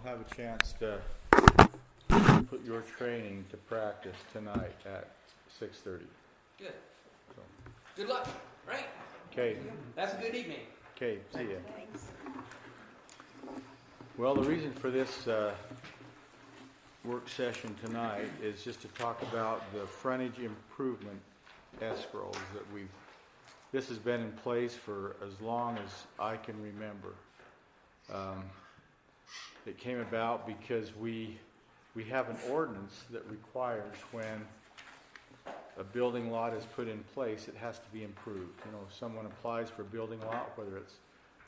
have a chance to put your training to practice tonight at 6:30. Good. So. Good luck. Right. Okay. Have a good evening. Okay. See ya. Thanks. Well, the reason for this work session tonight is just to talk about the frontage improvement escrows that this has been in place for as long as I can remember. It came about because we have an ordinance that requires when a building lot is put in place, it has to be improved. You know, if someone applies for a building lot, whether it's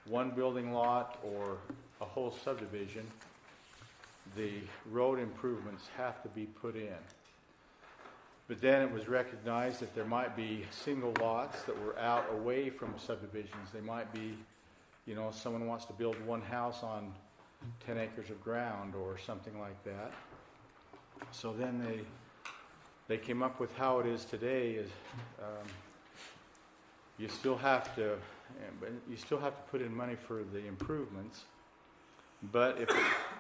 one building lot or a whole subdivision, the road improvements have to be put in. But then it was recognized that there might be single lots that were out away from subdivisions. They might be, you know, someone wants to build one house on 10 acres of ground or something like that. So then they came up with how it is today is you still have to put in money for the improvements. But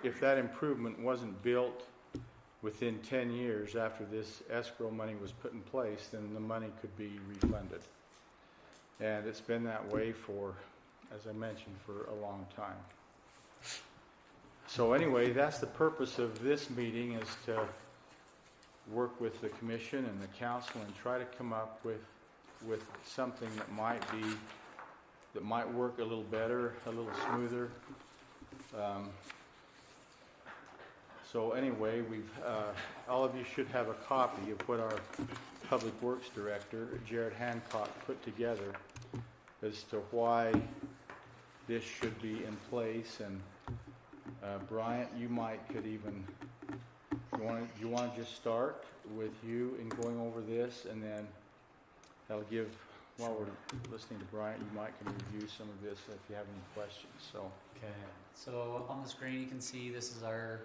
if that improvement wasn't built within 10 years after this escrow money was put in place, then the money could be refunded. And it's been that way for, as I mentioned, for a long time. So anyway, that's the purpose of this meeting, is to work with the commission and the council and try to come up with something that might work a little better, a little smoother. So anyway, all of you should have a copy of what our Public Works Director, Jared Hancock, put together as to why this should be in place. And Bryant, you could even, you want to just start with you in going over this, and then that'll give, while we're listening to Bryant, you can review some of this if you have any questions. So. Okay, so on the screen you can see this is our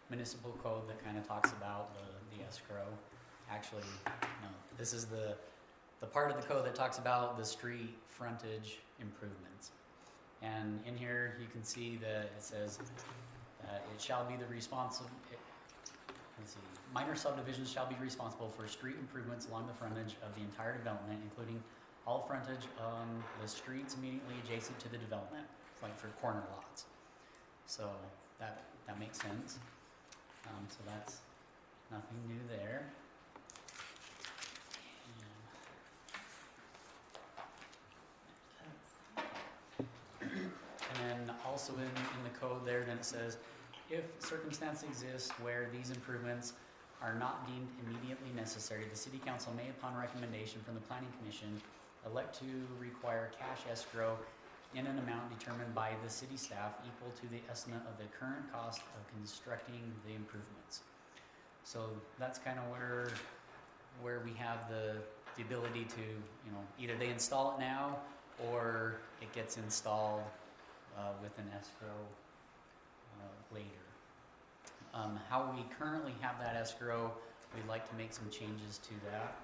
municipal code that kind of talks about the escrow. Actually, no, this is the part of the code that talks about the street frontage improvements. And in here you can see that it says it shall be the minor subdivisions shall be responsible for street improvements along the frontage of the entire development, including all frontage on the streets immediately adjacent to the development, like for corner lots. So that makes sense. So that's nothing new there. And then also in the code there, then it says, if circumstance exists where these improvements are not deemed immediately necessary, the City Council may, upon recommendation from the Planning Commission, elect to require cash escrow in an amount determined by the city staff equal to the estimate of the current cost of constructing the improvements. So that's kind of where we have the ability to, you know, either they install it now or it gets installed with an escrow later. How we currently have that escrow, we'd like to make some changes to that.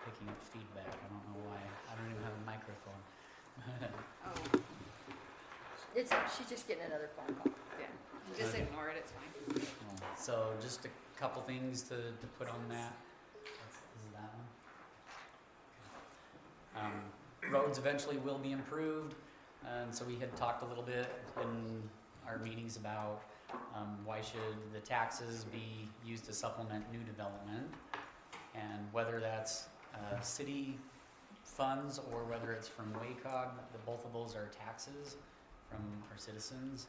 Picking up feedback, I don't know why. I don't even have a microphone. Oh. She's just getting another phone call. Yeah, just ignore it, it's fine. So just a couple things to put on that. This is that one. Roads eventually will be improved, and so we had talked a little bit in our meetings about why should the taxes be used to supplement new development, and whether that's city funds or whether it's from WACOG, both of those are taxes from our citizens.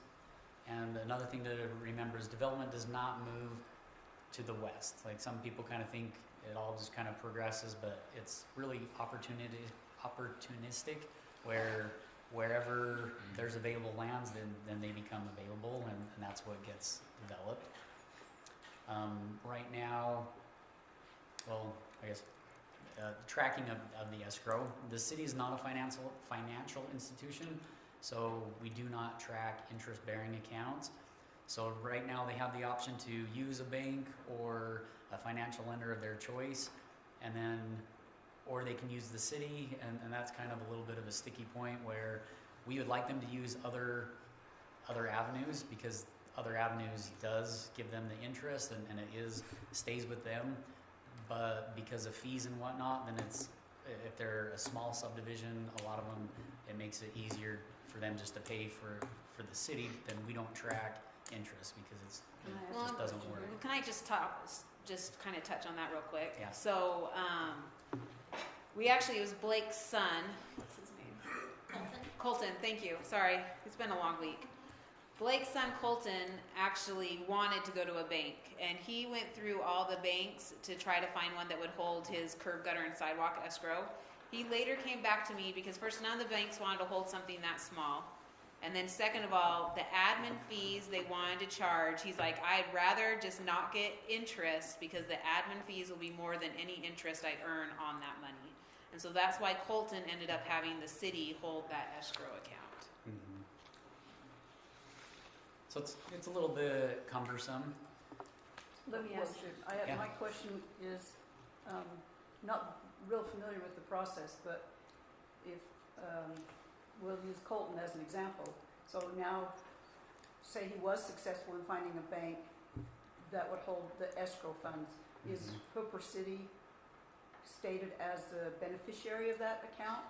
And another thing to remember is development does not move to the west. Like some people kind of think it all just kind of progresses, but it's really opportunistic, where wherever there's available lands, then they become available, and that's what gets developed. Right now, well, I guess tracking of the escrow. The city is not a financial institution, so we do not track interest-bearing accounts. So right now they have the option to use a bank or a financial lender of their choice, and then, or they can use the city, and that's kind of a little bit of a sticky point where we would like them to use other avenues, because other avenues does give them the interest and it stays with them, but because of fees and whatnot, then if they're a small subdivision, a lot of them, it makes it easier for them just to pay for the city, then we don't track interest because it just doesn't work. Can I just kind of touch on that real quick? Yeah. So, it was Blake's son. What's his name? Colton, thank you. Sorry, it's been a long week. Blake's son Colton actually wanted to go to a bank, and he went through all the banks to try to find one that would hold his curb, gutter, and sidewalk escrow. He later came back to me because first, none of the banks wanted to hold something that small. And then second of all, the admin fees they wanted to charge, he's like, I'd rather just not get interest because the admin fees will be more than any interest I earn on that money. And so that's why Colton ended up having the city hold that escrow account. Mm-hmm. So it's a little bit cumbersome. Let me ask you, Yeah. my question is, not real familiar with the process, but if, we'll use Colton as an example. So now, say he was successful in finding a bank that would hold the escrow funds. Is Hooper City stated as the beneficiary of that account?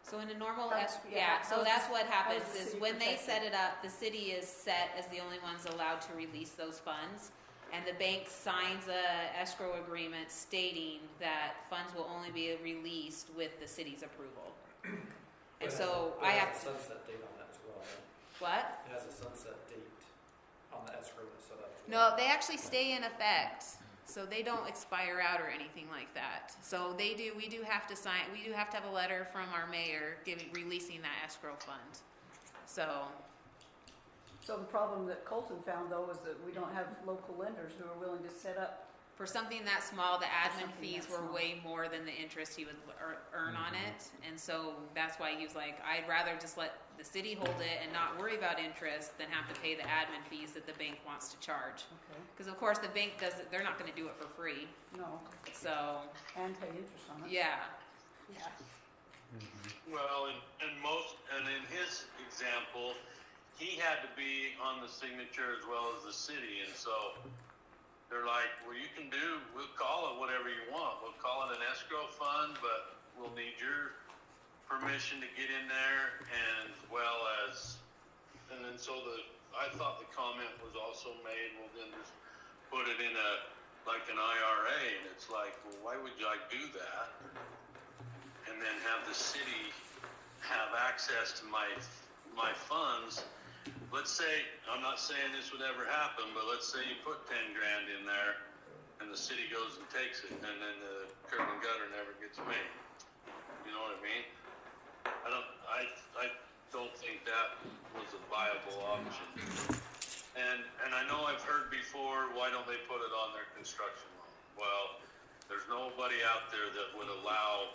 So in a normal How- escrow, yeah, so how's that's the- what happens how's the is city when they protected? set it up, the city is set as the only ones allowed to release those funds. And the bank signs a escrow agreement stating that funds will only be released with the city's approval. And so I have It has a sunset date on that as well, right? what? It has a sunset date on the escrow that's set up. as No, well. they actually stay in effect, so they don't expire out or anything like that. So they do. We do have to sign. We do have to have a letter from our mayor releasing that escrow fund. So So the problem that Colton found though is that we don't have local lenders who are willing to set up. for something that small, the admin Something fees that were small. way more than the interest he would earn on it, and so that's why he was like, I'd rather just let the city hold it and not worry about interest than have to pay the admin fees that the bank wants to charge. Okay. Because of course the bank doesn't. They're not going to do it for free. No, So and pay interest on it. yeah. Yeah. Well, and in his example, he had to be on the signature as well as the city, and so they're like, well, we'll call it whatever you want. We'll call it an escrow fund, but we'll need your permission to get in there, and then I thought the comment was also made, well, then just put it in like an IRA, and it's like, well, why would I do that? And then have the city have access to my funds. Let's say, I'm not saying this would ever happen, but let's say you put 10 grand in there and the city goes and takes it, and then the curb and gutter never gets made. You know what I mean? I don't think that was a viable option. And I know I've heard before, why don't they put it on their construction loan? Well, there's nobody out there that would allow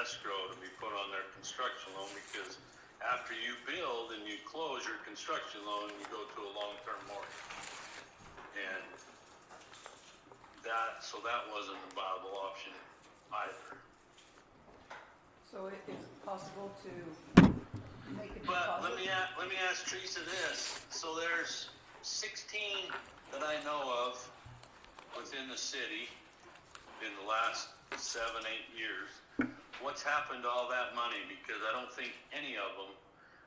escrow to be put on their construction loan, because after you build and you close your construction loan, you go to a long-term mortgage. And that wasn't a viable option either. So is it possible to make a But deposit? let me ask Teresa this. So there's 16 that I know of within the city in the last 7-8 years. What's happened to all that money? Because I don't think any of them.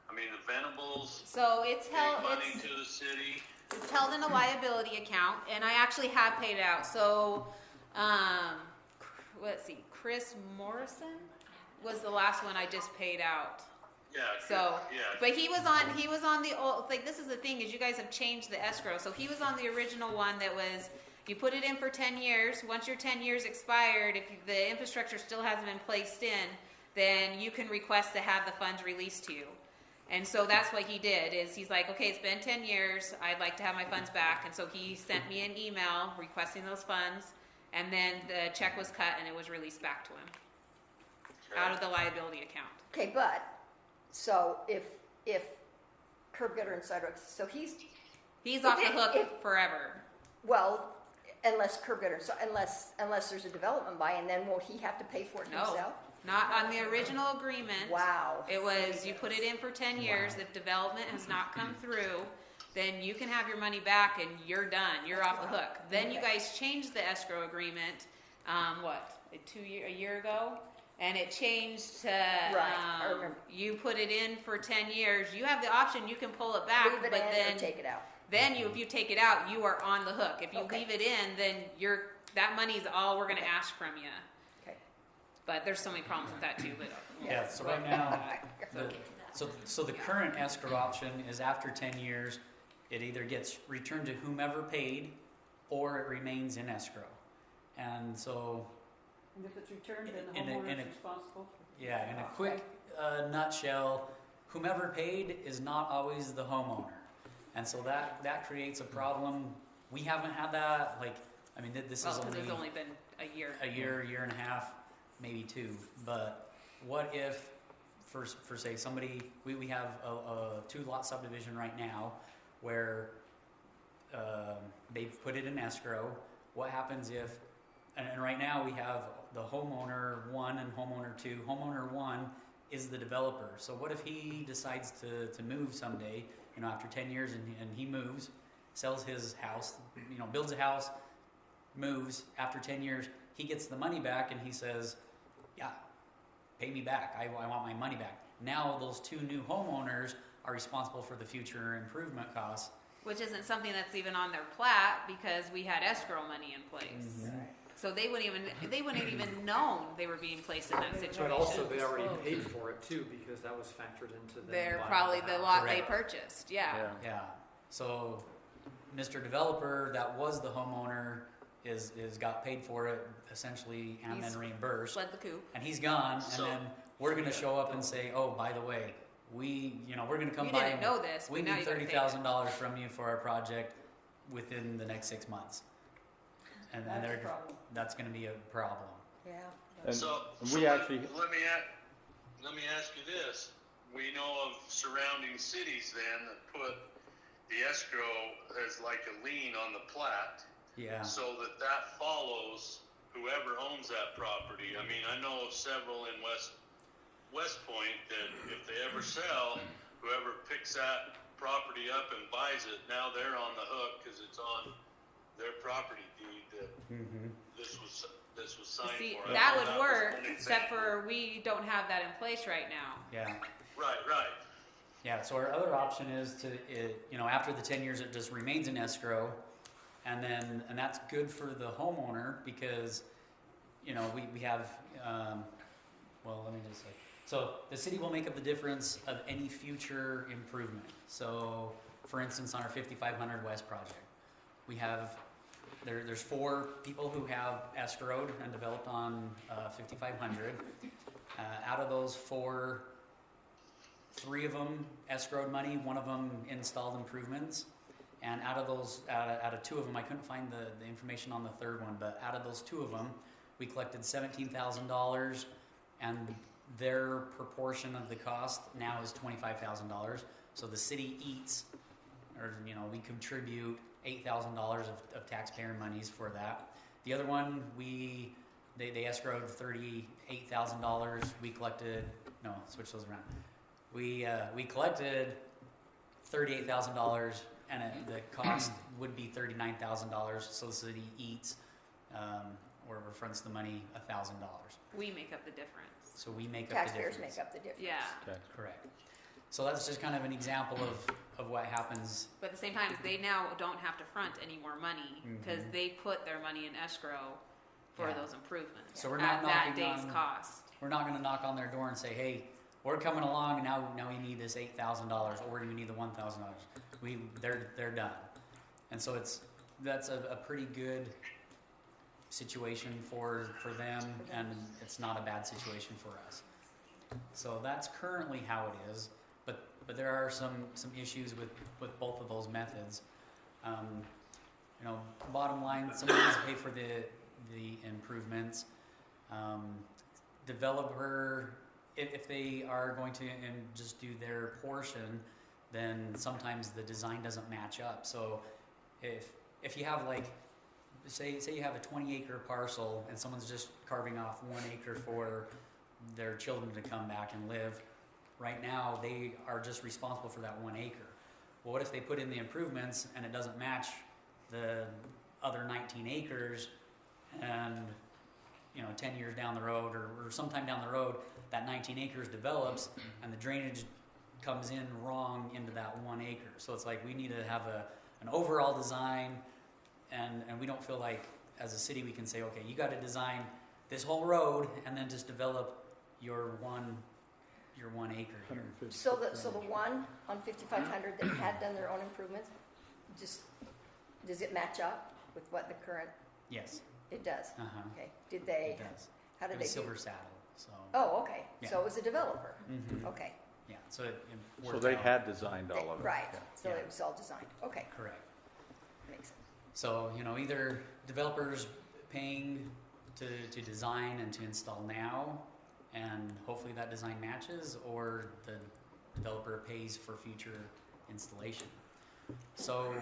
I mean, the Venables So it's gave held. money It's to the city. It's held in a liability account, and I actually have paid it out. So, let's see, Chris Morrison was the last one I just paid out. Yeah. So, yeah. but he was on the old, like, this is the thing, is you guys have changed the escrow. So he was on the original one that was, you put it in for 10 years. Once your 10 years expired, if the infrastructure still hasn't been placed in, then you can request to have the funds released to you. And so that's what he did, is he's like, okay, it's been 10 years, I'd like to have my funds back. And so he sent me an email requesting those funds, and then the check was cut and it was released back to him out of the liability account. Okay, but, so if curb gutter and sidewalks, so he's, He's off the Okay, hook forever. well, unless curb gutter, so unless there's a development buy, and then won't he have to pay for it No. himself? Not on the original agreement. Wow. It was, you put it in for 10 years, if development has not come through, then you can have your money back and you're done. You're off the hook. Then you guys changed the escrow agreement, a year ago? And it changed to, I remember. you put it in for 10 years. You have the option, you can pull it back, Leave it but in then or take it out. if you take it out, you are on the hook. If you Okay. leave it in, then that money's all we're gonna ask from you. Okay. But there's so many problems with that too, but. Yeah, so right now, so the current escrow option is after 10 years, it either gets returned to whomever paid or it remains in escrow. And so, And if it's returned, then the In a- homeowner in a- is responsible? yeah, in a quick nutshell, whomever paid is not always the homeowner. And so that creates a problem. We haven't had that, like, I mean, this Well, is because it's only been a year. a year and a half, maybe two. But what if, for say somebody, we have a 2-lot subdivision right now where they've put it in escrow. What happens if, and right now we have the homeowner 1 and homeowner 2. Homeowner 1 is the developer. So what if he decides to move someday, after 10 years and he moves, sells his house, builds a house, moves, after 10 years, he gets the money back and he says, yeah, pay me back. I want my money back. Now those 2 new homeowners are responsible for the future improvement costs. Which isn't something that's even on their plat because we had escrow money in place. Mhm. So they wouldn't even known they were being placed in that situation. But also, they already paid for it too, because that was factored into them They're buying probably the house. lot they Correct. purchased, yeah. Yeah. So Mr. Developer, that was the homeowner, is got paid for it essentially and He's then reimbursed. Fled the coop. And he's gone, So- and then we're gonna show up and say, oh, by the way, we're gonna come You by didn't and know this, we but now need you gotta pay it. $30,000 from you for our project within the next 6 months. And That's a they're, problem. that's gonna be a problem. Yeah. And So, we actually, let me ask you this. We know of surrounding cities then that put the escrow as like a lien on the plat, Yeah. so that follows whoever owns that property. I mean, I know of several in West Point that if they ever sell, whoever picks that property up and buys it, now they're on the hook because it's on their property deed that Mm-hmm. this was signed See, for. that was would work, an except example. for we don't have that in place right now. Yeah. Right. Yeah, so our other option is after the 10 years, it just remains in escrow, and that's good for the homeowner because, we have, let me just say, so the city will make up the difference of any future improvement. So, for instance, on our 5500 West project, we have, there's 4 people who have escrowed and developed on 5500. Out of those 4, 3 of them escrowed money, 1 of them installed improvements, and out of those, out of 2 of them, I couldn't find the information on the 3rd one, but out of those 2 of them, we collected $17,000, and their proportion of the cost now is $25,000. So the city eats, or we contribute $8,000 of taxpayer monies for that. The other one, they escrowed $38,000. We collected, no, switch those around. We collected $38,000, and the cost would be $39,000. So the city eats or fronts the money $1,000. We make up the difference. So we make up the Taxpayers difference. make up the difference. Yeah. Correct. So that's just kind of an example of what happens. But at the same time, they now don't have to front any more money because Mhm. they put their money in escrow for Yeah. those improvements So we're not at that knocking day's on- cost. We're not going to knock on their door and say, "Hey, we're coming along, and now we need this $8,000, or we need the $1,000." They're done, and so that's a pretty good situation for them, and it's not a bad situation for us. So that's currently how it is, but there are some issues with both of those methods. Bottom line, someone needs to pay for the improvements. Developer, if they are going to and just do their portion, then sometimes the design doesn't match up. So if you have say you have a 20-acre parcel and someone's just carving off 1 acre for their children to come back and live, right now they are just responsible for that 1 acre. well, what if they put in the improvements and it doesn't match the other 19 acres, and 10 years down the road or sometime down the road, that 19 acres develops and the drainage comes in wrong into that 1 acre. So it's like we need to have an overall design, and we don't feel like as a city we can say, okay, you got to design this whole road and then just develop your one acre here. So the one on 5500 that had done their own improvements, just, does it match up with what the current, Yes, it does? uh-huh. Okay, did they, It does. how did It they was do? Silver Saddle, so. Oh, okay, Yeah. so it was a developer, Mhm. okay. Yeah, so it So worked they out. had designed all of it. Right, Yeah. so Yeah. it was all designed, okay, Correct. makes sense. So, either developers paying to design and to install now, and hopefully that design matches, or the developer pays for future installation. So,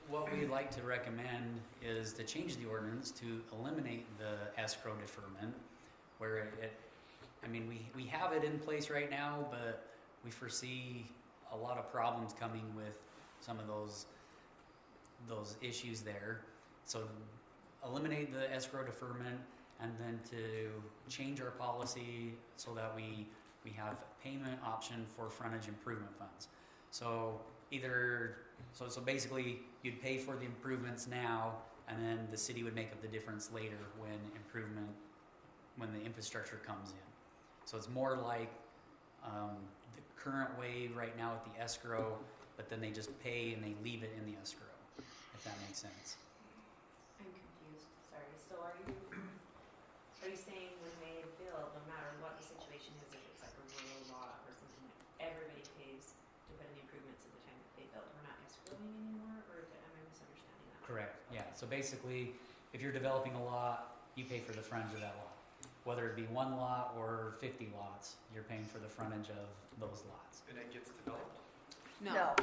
what we'd like to recommend is to change the ordinance to eliminate the escrow deferment, where we have it in place right now, but we foresee a lot of problems coming with some of those issues there. So eliminate the escrow deferment, and then to change our policy so that we have payment option for frontage improvement funds. So so basically you'd pay for the improvements now, and then the city would make up the difference later when the infrastructure comes in. So it's more like the current way right now with the escrow, but then they just pay and they leave it in the escrow, if that makes sense. I'm confused, sorry. So are you saying when they build, no matter what the situation is, if it's like a rural lot or something, everybody pays to put in the improvements at the time that they build? We're not escrowing anymore, or am I misunderstanding that? Correct, yeah. So basically, if you're developing a lot, you pay for the frontage of that lot. Whether it be 1 lot or 50 lots, you're paying for the frontage of those lots. And it gets developed. No.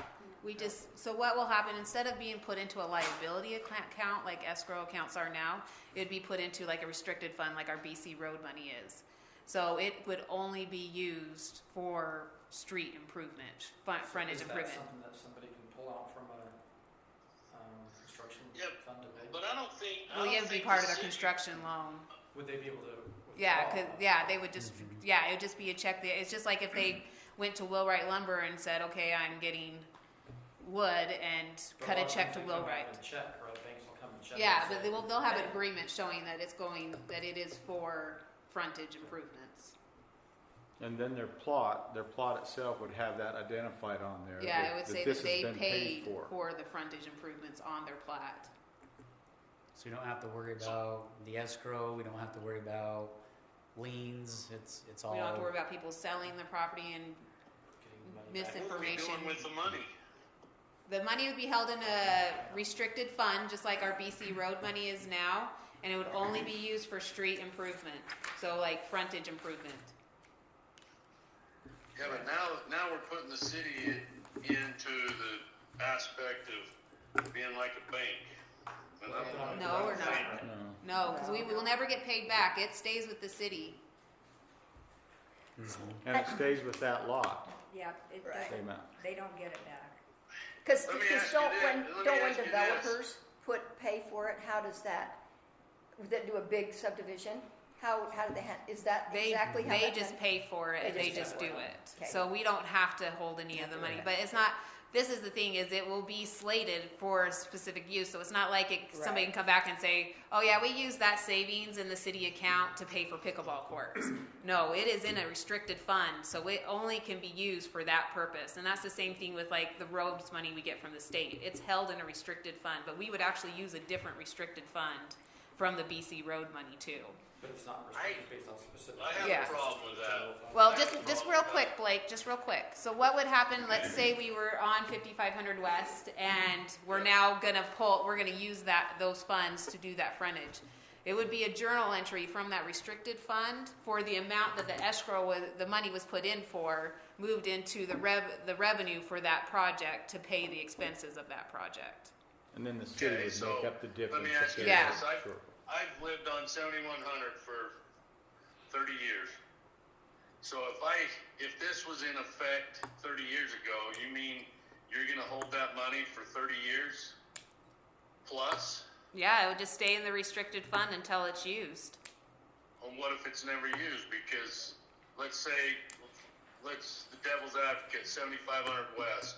So what will happen, instead of being put into a liability account like escrow accounts are now, it'd be put into like a restricted fund like our BC road money is. So it would only be used for street improvement, frontage Is that improvement. something that somebody can pull out from a construction Yep. fund to pay? But I don't think. Well, it would be part of their construction loan. Would they be able to? Yeah, withdraw? they would just, it would just be a check. It's just like if they went to Willwright Lumber and said, okay, I'm getting wood, and But cut a lot of check to times they come out Willwright. with a check, right? Banks will come and check. Yeah, and but say, they'll have an agreement showing that that it is for frontage improvements. And then their plot itself would have that identified on there. Yeah, it would say this that has they been paid for. for the frontage improvements on their plat. So we don't have to worry about the escrow, we don't have to worry about liens, it's all. We don't have to worry about people selling the property and getting money back. What are we misinformation. doing with the money? The money would be held in a restricted fund, just like our BC road money is now, and it would only be used for street improvement, so like frontage improvement. Yeah, but now we're putting the city into the aspect of being like a bank. And I don't know. No, we're not. No. No, because we will never get paid back. It stays with the city. And it stays with that lot, Yeah, it Right. same amount. they don't get it back. Because Let me ask you don't this. when Let me don't when ask you this. developers pay for it, how does that? Would they do a big subdivision? How do they is that exactly how They that just done? pay for it. They They just just pay do for it. it. Okay. So we don't have to hold any of the money. But it's not. This is the thing: is it will be slated for specific use. So it's not like somebody Right. can come back and say, "Oh yeah, we used that savings in the city account to pay for pickleball courts." No, it is in a restricted fund, so it only can be used for that purpose. And that's the same thing with like the roads money we get from the state. It's held in a restricted fund, but we would actually use a different restricted fund from the BC road money too. But it's not restricted based on specific. I have Yeah. a problem with that. Well, I have just a just problem real with quick, Blake, just real quick. So what would happen, let's say we were on 5500 West and we're now we're gonna use those funds to do that frontage. It would be a journal entry from that restricted fund for the amount that the money was put in for, moved into the revenue for that project to pay the expenses of that project. And then the city Okay, would so make up the difference. let me if ask you there's Yeah. this. a short. I've lived on 7100 for 30 years. So if this was in effect 30 years ago, you mean you're gonna hold that money for 30 years plus? Yeah, it would just stay in the restricted fund until it's used. And what if it's never used? Because let's say, the devil's advocate, 7500 West.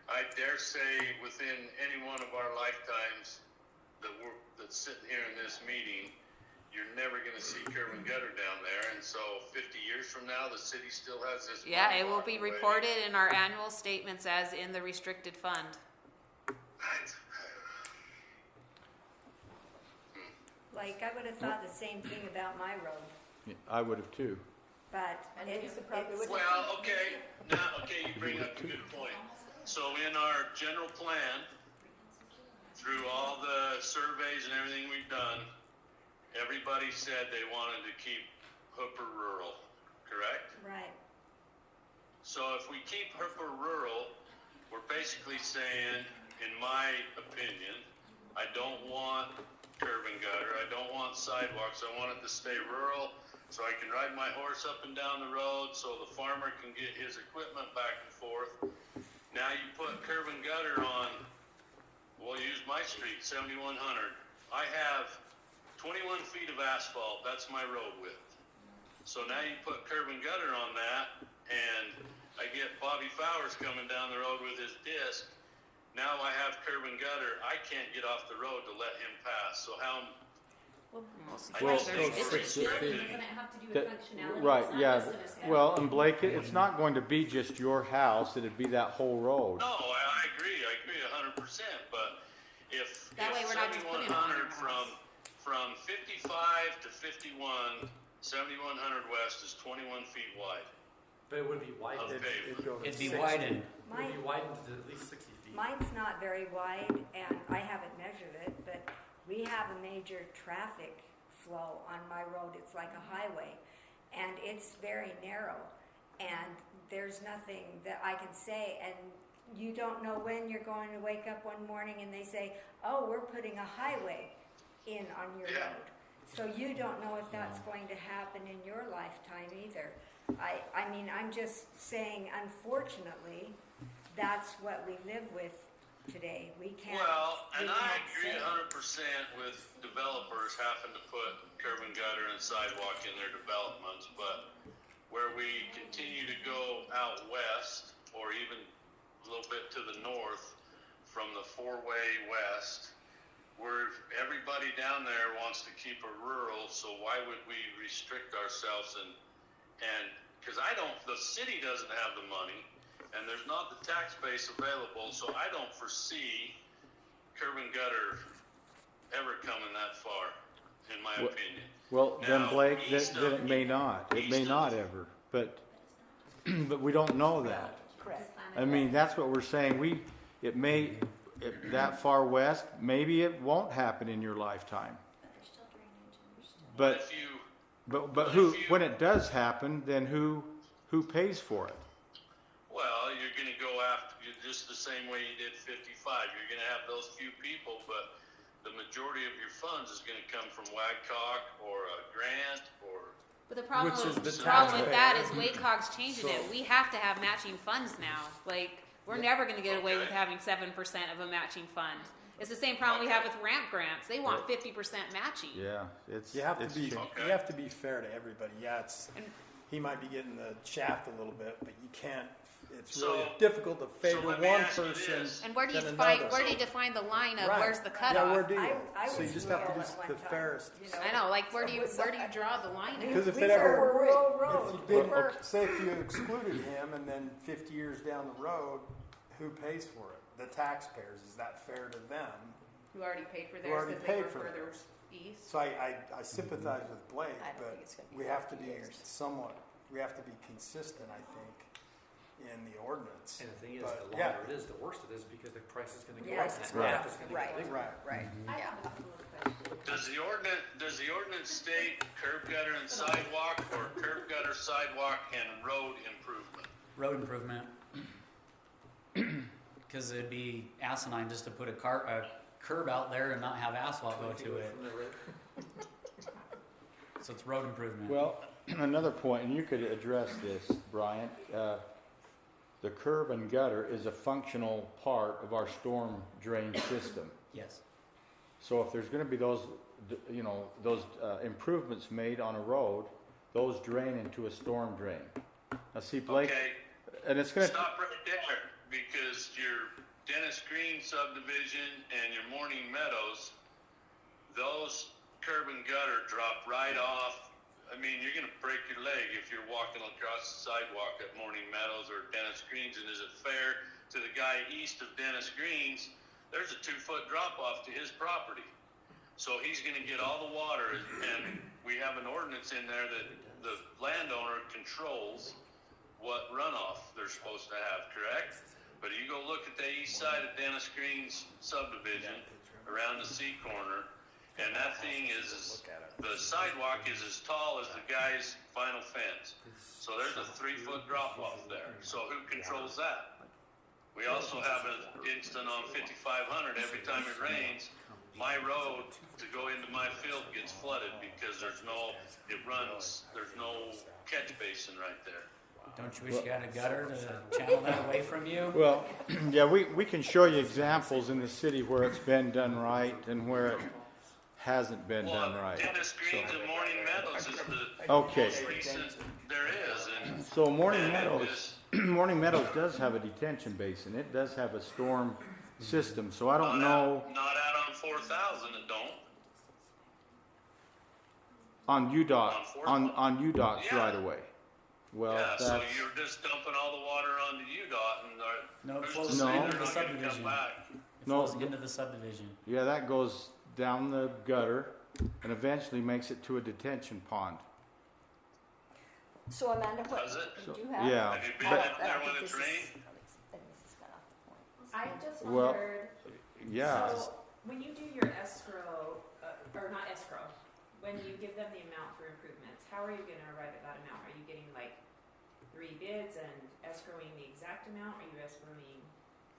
I dare say within any one of our lifetimes that's sitting here in this meeting, you're never going to see curb and gutter down there. And so 50 years from now, the city still has this. Yeah, money it will locked be away. reported in our annual statements as in the restricted fund. Like, I would have thought the same thing about my road, Yeah, I would have too. but it's, Well, okay, you bring up a good point. So in our general plan, through all the surveys and everything we've done, everybody said they wanted to keep Hooper rural, correct? right. So if we keep Hooper rural, we're basically saying, in my opinion, I don't want curb and gutter, I don't want sidewalks, I want it to stay rural, so I can ride my horse up and down the road, so the farmer can get his equipment back and forth. Now you put curb and gutter on, we'll use my street, 7100. I have 21 feet of asphalt, that's my road width. So now you put curb and gutter on that, and I get Bobby Fowers coming down the road with his disc. Now I have curb and gutter, I can't get off the road to let him pass, so how? Well, Well, it's restricted. Doesn't it have to do with That- functionality? Right, It's not yeah. just an aesthetic. Well, and Blake, it's not going to be just your house, it'd be that whole road. No, I agree 100%, but if That way we're not just putting it on your 7100 from 55 to 51, 7100 West is 21 feet wide. But it would be widened. Of pavement. It'd be widened. It would be widened to at least 60 feet. Mine's not very wide, and I haven't measured it, but we have a major traffic flow on my road. It's like a highway, and it's very narrow, and there's nothing that I can say, and you don't know when you're going to wake up one morning and they say, oh, we're putting a highway in on your Yeah. road. So you don't know if that's going to happen in your lifetime either. I mean, I'm just saying, unfortunately, that's what we live with today. We can't. Well, and we I can't agree say. 100% with developers having to put curb and gutter and sidewalk in their developments, but where we continue to go out west, or even a little bit to the north, from the four-way west, where everybody down there wants to keep a rural, so why would we restrict ourselves and because the city doesn't have the money, and there's not the tax base available, so I don't foresee curb and gutter ever coming that far, in my opinion. Well, then Now, Blake, east then of- it may not, it may east of- not ever, but, but we don't know that. Correct. I mean, that's what we're saying, that far west, maybe it won't happen in your lifetime. But, if you but who, when it does happen, then who pays for it? Well, you're going to go after just the same way you did 55. You're going to have those few people, but the majority of your funds is going to come from WAGCOG or a grant or. But the problem, Which is the with that is taxpayer. WACOG's changing it. We have to have matching funds now. Like, we're never going to get away with Okay. having 7% of a matching fund. It's the same problem we have with ramp grants. They want 50% matching. Yeah, it's. You have it's to be changed. Okay. you have to be fair to everybody. Yeah, And- he might be getting the shaft a little bit, but you can't. It's So- really difficult to favor let me one ask you person this. And where do you than define another. where do you define the line of Right. where's the Yeah, cutoff? where do you? I So you was just have to rural do at one the time, fairest. you know. I know, like where do you draw the line? At? Because if We it were ever, rural if road. you We didn't, were- say if you excluded him and then 50 years down the road, who pays for it? The taxpayers. Is that fair to them? Who already paid for Who theirs already because they paid were for further theirs. east? So I sympathize with Blake, I don't but think it's gonna be we have to 50 be years. somewhat, we have to be consistent, I think, in the ordinance. And the thing is, But, the yeah. longer it is, the worse it is because the price is going to go Yes. up. And Right. that is going to Right. get bigger. Right. Right, I yeah. have a couple of questions. Does the ordinance state curb gutter and sidewalk, or curb gutter, sidewalk, and road improvement? Road improvement. Because it'd be asinine just to put a curb out there and not have asphalt go to it. From the road. So it's road improvement. Well, another point, and you could address this, Brian. the curb and gutter is a functional part of our storm drain system. Yes. So if there's gonna be those, those improvements made on a road, those drain into a storm drain. Now see, Blake, Okay, and it's gonna, stop right there, because your Dennis Green subdivision and your Morning Meadows, those curb and gutter drop right off. I mean, you're gonna break your leg if you're walking across the sidewalk at Morning Meadows or Dennis Green's, and is it fair to the guy east of Dennis Green's? There's a 2-foot drop off to his property. So he's gonna get all the water, and we have an ordinance in there that the landowner controls what runoff they're supposed to have, correct? But you go look at the east side of Dennis Green's subdivision, around the C corner, and that thing is, the sidewalk is as tall as the guy's vinyl fence. So there's a 3-foot drop off there. So who controls that? We also have an instant on 5500. Every time it rains, my road to go into my field gets flooded because there's no catch basin right there. Don't you wish you had a gutter to channel that away from you? well, yeah, we can show you examples in the city where it's been done right and where it hasn't been done right. Dennis Green's and Morning Meadows is the Okay. most recent there is. And So Morning and it Meadows, is- Morning Meadows does have a detention basin. It does have a storm system, so I don't know Not out on 4,000, it don't. on UDOT, On on UDOT's Yeah. right away. Well, Yeah, so that's, you're just dumping all the water onto UDOT and No, it who's flows to say No. they're into the not gonna come subdivision. back? It No, flows into the subdivision. yeah, that goes down the gutter and eventually makes it to a detention pond. So Amanda, what Does it? do you have? Yeah, Have you been Oh, up I there don't when think it's this is- rained? I think this is kind of off the point. I just Well, wondered, yeah, so when you do your escrow, or not escrow, when you give them the amount for improvements, how are you gonna arrive at that amount? Are you getting like 3 bids and escrowing the exact amount? Are you escrowing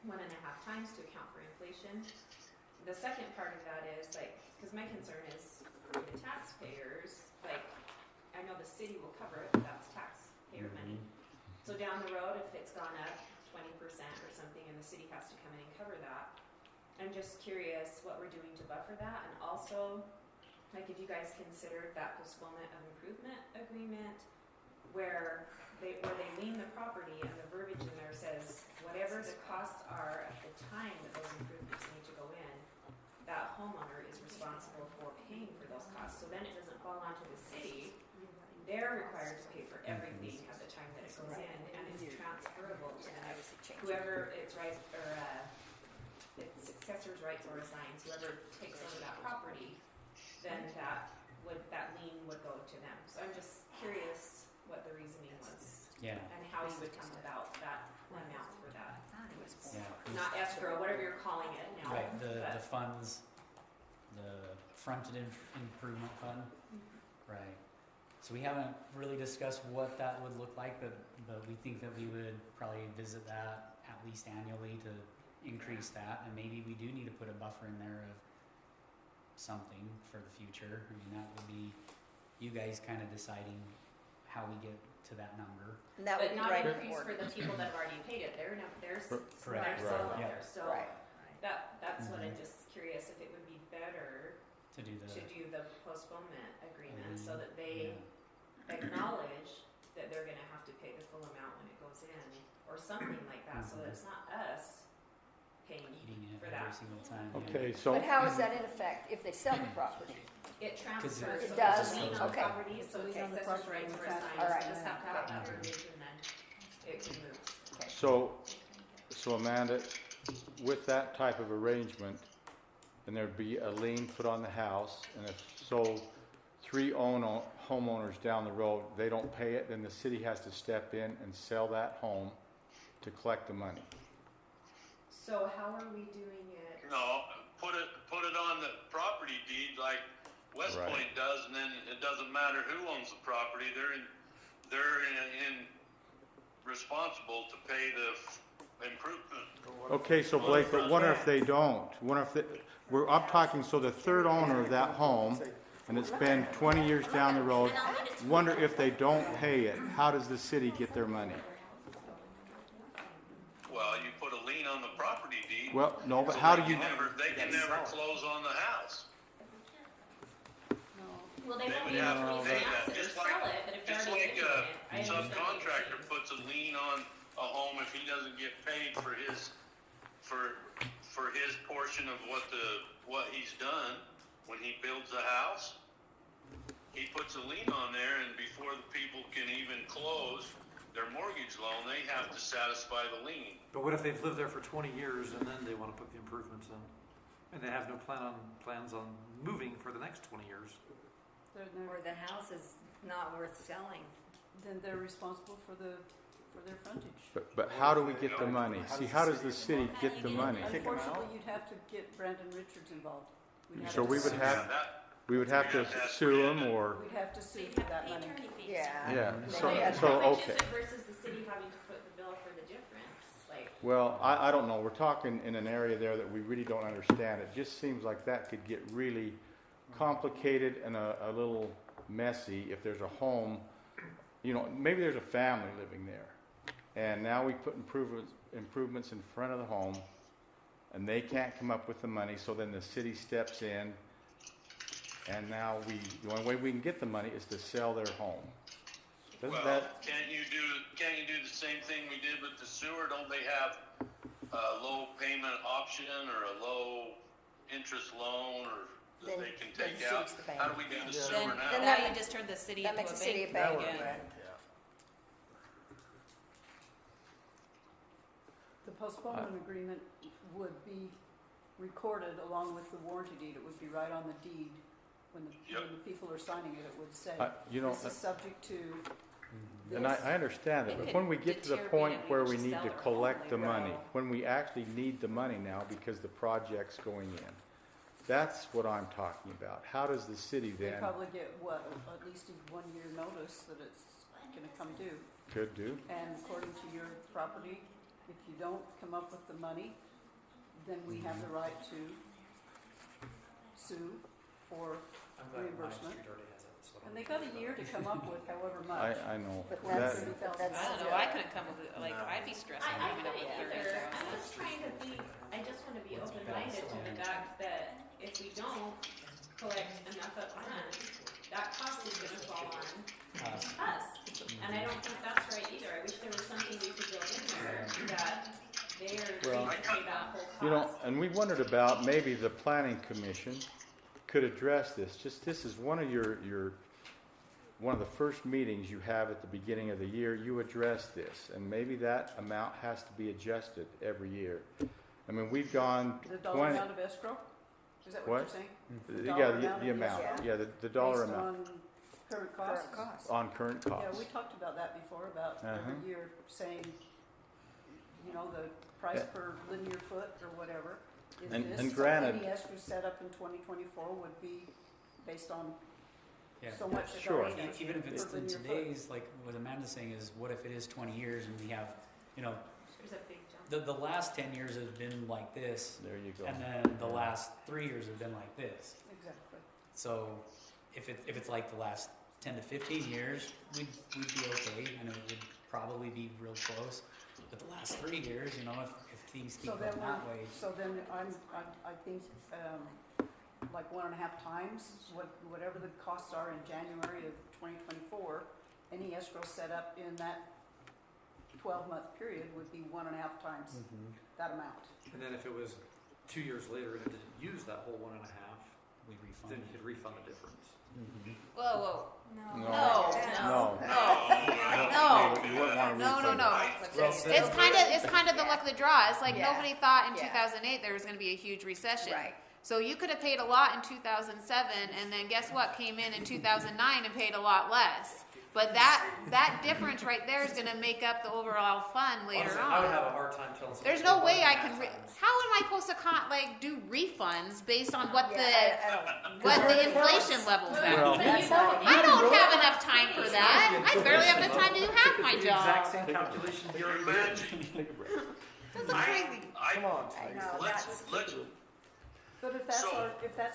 1.5 times to account for inflation? The second part of that is like, because my concern is for the taxpayers, like, I know the city will cover it, but that's taxpayer money. So down the road, if it's gone up 20% or something and the city has to come in and cover that, I'm just curious what we're doing to buffer that, and also, like, if you guys considered that postponement of improvement agreement where they lien the property and the verbiage in there says whatever the costs are at the time that those improvements need to go in, that homeowner is responsible for paying for those costs. So then it doesn't fall onto the city. They're required to pay for everything at the time that it goes in, and it's transferable to the next whoever its rights or its successor's rights or assigns, whoever takes over that property, then that lien would go to them. So I'm just curious what the reasoning was Yeah, and how you would come about that amount for that. yeah. Not escrow, whatever you're calling it now. Right, the but- funds, the fronted improvement fund, right. So we haven't really discussed what that would look like, but we think that we would probably visit that at least annually to increase that, and maybe we do need to put a buffer in there of something for the future. I mean, that would be you guys kind of deciding how we get to that number. And that would But be not right in increase for the people that have already paid it. They're Correct, still out yeah. there. So Right. that's what I'm just curious if it would be better To do to do the postponement agreement so that they yeah. acknowledge that they're gonna have to pay the full amount when it goes in, or something like that, so that it's not us paying Eating it for every that. single time. yeah. okay, so, But how is that in effect if they sell the property? It transfers. It so does? it's a lien on Okay. property, so it's Lien on the accessory property rights and or the tax. assigned, All so right. you just have to have that verbiage and then it can move. so Amanda, with that type of arrangement, and there'd be a lien put on the house, and if so, 3 homeowners down the road, they don't pay it, then the city has to step in and sell that home to collect the money. So how are we doing it? No, put it on the property deed like West Right. Point does, and then it doesn't matter who owns the property. They're in responsible to pay the improvement. Okay, so Blake, but what if they don't? What if I'm talking, so the 3rd owner of that home, and it's been 20 years down the road, wonder if they don't pay it, how does the city get their money? Well, no, but how do you, They can never close on the house. No. Well, they They won't would be have able to to pay that, refinance it or just like, sell it, but if they're just already like into it, I a understand what you're subcontractor saying. puts a lien on a home if he doesn't get paid for his, for his portion of what he's done when he builds a house. He puts a lien on there, and before the people can even close their mortgage loan, they have to satisfy the lien. But what if they've lived there for 20 years and then they want to put the improvements in? And they have no plans on moving for the next 20 years? Or the house is not worth selling. Then they're responsible for their frontage. but how do we get the money? See, how does the city get the money? Kick 'em out? Unfortunately, you'd have to get Brandon Richards involved. We'd have So to we would sue- have, we would have to sue them, or, We'd have to So sue you for have to that pay money. attorney fees. Yeah. yeah, They so, have- so, How much is okay. it versus the city having to foot the bill for the difference? Like, Well, I don't know, we're talking in an area there that we really don't understand. It just seems like that could get really complicated and a little messy if there's a home, you know, maybe there's a family living there. And now we put improvements in front of the home, and they can't come up with the money, so then the city steps in, and now the only way we can get the money is to sell their home. Doesn't Well, that, can't you do the same thing we did with the sewer? Don't they have a low payment option or a low interest loan or that Then- they can then take the out? city's the bank. How do we do the Yeah. sewer Then, now? then that now ma- you just turn the city that into makes a the city bank a bank. again. Yeah. The postponement agreement would be recorded along with the warranty deed. It would be right on the deed. When the people are signing it, it would say, you know, this is subject to this. and I understand that, It but could when we get to the deteriorate point and where we we just need sell to it collect the wrongly, money, right. when we actually need the money now because the project's going in, that's what I'm talking about. How does the city They then, probably get, at least a 1 year notice that it's gonna come due. could do? And according to your property, if you don't come up with the money, then we have the right to sue for, I'm glad my Reimbursement. street already has it. So I and don't they have got to a worry year about to it. come up with however much. I know. But That, that's I don't know, I couldn't come up with, like, I'd be stressing I coming up with couldn't 30 either. thousand. I'm just trying to be, I just want to be open-minded to the fact that if we don't collect enough up front, that cost is gonna fall on us. And I don't think that's right either. I wish there was something we could build in there that they are Well, going to pay that whole cost. you know, and we wondered about maybe the planning commission could address this. Just, this is one of one of the first meetings you have at the beginning of the year, you address this, and maybe that amount has to be adjusted every year. I mean, we've gone The dollar 20, amount of escrow? Is that What? what you're saying? The yeah, dollar amount the of amount, escrow? yeah, the dollar Based amount on current costs? current cost. on current Yeah, costs. we talked about that before, about Uh-huh. every year saying, you know, the price Yeah. per linear foot or whatever is And- this. and So granted- any escrow set up in 2024 would be based on Yeah. so much. Sure. per Even if it's in linear foot. today's, like what Amanda's saying is, what if it is 20 years and we have, you know, There's a big jump. the last 10 years have been like this, There you go. and then the last 3 years have been like this. Exactly. So if it's like the last 10 to 15 years, we'd be okay, and it would probably be real close. But the last 3 years, you know, if things keep So going then, that way, so then I think, like 1.5 times whatever the costs are in January of 2024, any escrow set up in that 12-month period would be 1.5 times that amount. And then if it was 2 years later and it didn't use that whole 1.5, we refund then you it. could refund the difference. Whoa, whoa. No. No, No. no. You wouldn't want to No, no, refund no. it. It's kind of the luck of the draw. It's like Yeah. nobody thought in Yeah. 2008 there was going to be a huge recession. Right. So you could have paid a lot in 2007, and then guess what? Came in 2009 and paid a lot less. But that difference right there is going to make up the overall fund later Honestly, I would have a on. hard time telling someone. There's to no pay way I 1.5 can. times. How am I supposed to do refunds based on what Yeah, I don't- what the inflation levels are? Well, That's not- I don't have enough time for that. I barely have enough time to do half my It's the exact job. same calculation he already did. Imagine. That's crazy. I, Come on, I Tracy. know, let's, that's, let's, But if that's So-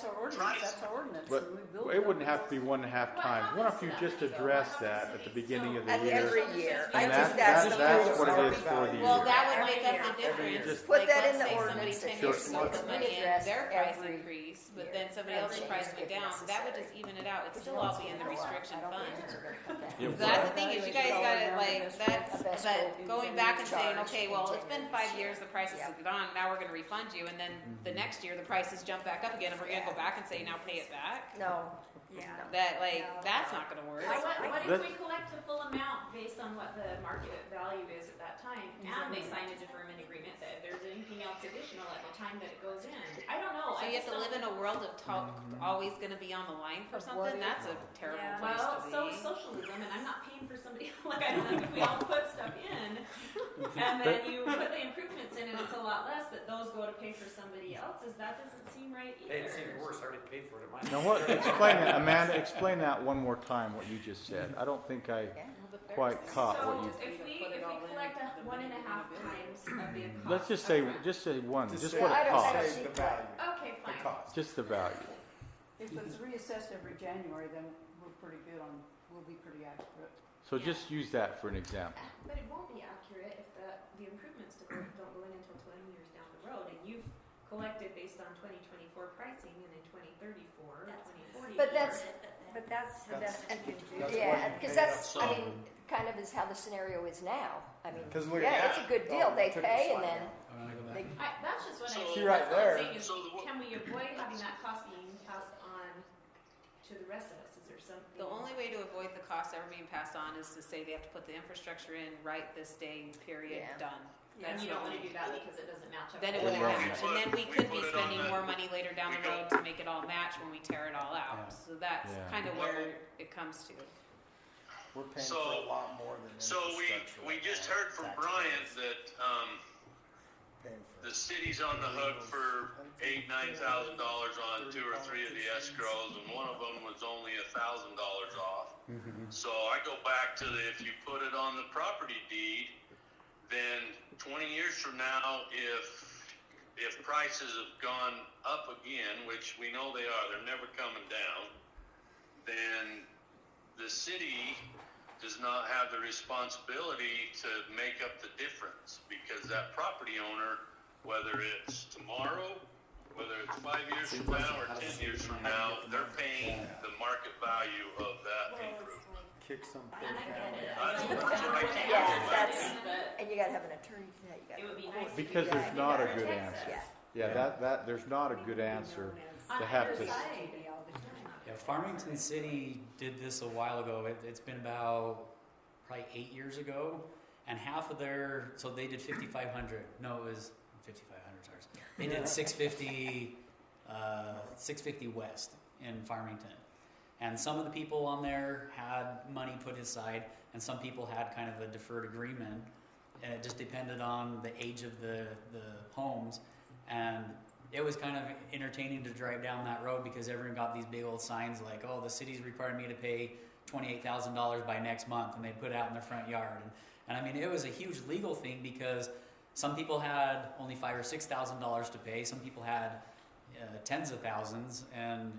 our ordinance, Right. that's our ordinance. But and we build it wouldn't have to be 1.5 times. Why don't you just address that at the beginning of the At year? every year. I And think that's the that's first what it one. is for the Well, year. that would Every make up year. the difference. Just put Like, that let's in the say somebody ordinance 10 that years it's ago put supposed to be money in, addressed their price every increased, but year. then somebody else's Every price year went if down. That would necessary. just even it out. It'd Which still no all one's be in the gonna know. restriction I don't think fund. things are gonna come down. Yeah, That's the thing is you guys got to $1 like that, A best but quote going in back and saying, charge okay, in well, it's been January 5 years, the prices Yeah. have gone, now we're going to refund you, and then the next year the prices jump back up again, and we're going to go back and say, now pay it back. No, Yeah. That like No. that's not going to work. What if Let's- we collect the full amount based on what the market value is at that time, and they sign a deferment agreement that if there's anything else additional at the time that it goes in? I don't know. So I you have just to live don't- in a world of talk always going to be on the line for Of what something. is- That's a terrible Yeah. place Well, to so be. is socialism, and I'm not paying for somebody. Like I don't think if we all put stuff in, and then you put the improvements in, and it's a lot less, that those go to pay for somebody else's. That doesn't seem right either. Hey, it's even worse. I already paid for it in mine. Now what, explain that, Amanda, explain that one more time, what you just said. I don't think I quite caught what you, So if we collect 1.5 times of the cost. let's just say one, just say- what I it don't costs, Say the value, Okay, the fine. cost. just the value. If it's reassessed every January, then we're pretty good on, we'll be pretty accurate. So just use that for an example. But it won't be accurate if the improvements don't go in until 20 years down the road, and you've collected based on 2024 pricing, and in 2034, 2040. but that's, But that's the best we can do. That's yeah, what you because pay that's, up I front. mean, kind of is how the scenario is now. I mean, 'Cause look at yeah, that. it's a good deal. Oh, They took a pay and slide then down. they, That's just what So- I See mean. right That's what I'm there. saying is, So the- can we avoid having that cost being passed on to the rest of us? Is there something? The only way to avoid the cost ever being passed on is to say they have to put the infrastructure in right this day, period, Yeah. done. And That's you the don't want only- to do that because it doesn't match up. Then it with wouldn't the Right. match, and then we We could put be it on spending the- more money later down we the go- road to make it all match when we tear it all out. Yeah. So that's Yeah. kind of Well- where it comes to. We're paying So- for a lot more than So infrastructure we right just now. heard from Taxpayers Bryant that paying for the city's on the hook for $8,000-9,000 on 2 or 3 of the escrows, and one of them was only $1,000 off. So I go back to if you put it on the property deed, then 20 years from now, if prices have gone up again, which we know they are, they're never coming down, then the city does not have the responsibility to make up the difference, because that property owner, whether it's tomorrow, whether it's 5 years from now or 10 years from now, they're paying the market value of that improvement. kick some poor And I get family it. out. That's what I keep Yeah, going back that's- to. But and you gotta have an attorney for that. You gotta it would be go nice. to if court. you Because could there's not a protect good us. answer. Yeah. Yeah, there's not a good answer On to have either to. side. All the time. Yeah, Farmington City did this a while ago. It's been about probably 8 years ago, and half of their, so they did 5,500. No, it was 5,500. Sorry, they did 650, 650 West in Farmington, and some of the people on there had money put aside, and some people had kind of a deferred agreement, and it just depended on the age of the homes, and it was kind of entertaining to drive down that road because everyone got these big old signs like, oh, the city's requiring me to pay $28,000 by next month, and they put it out in their front yard. And I mean, it was a huge legal thing because some people had only $5,000 or $6,000 to pay. Some people had tens of thousands, and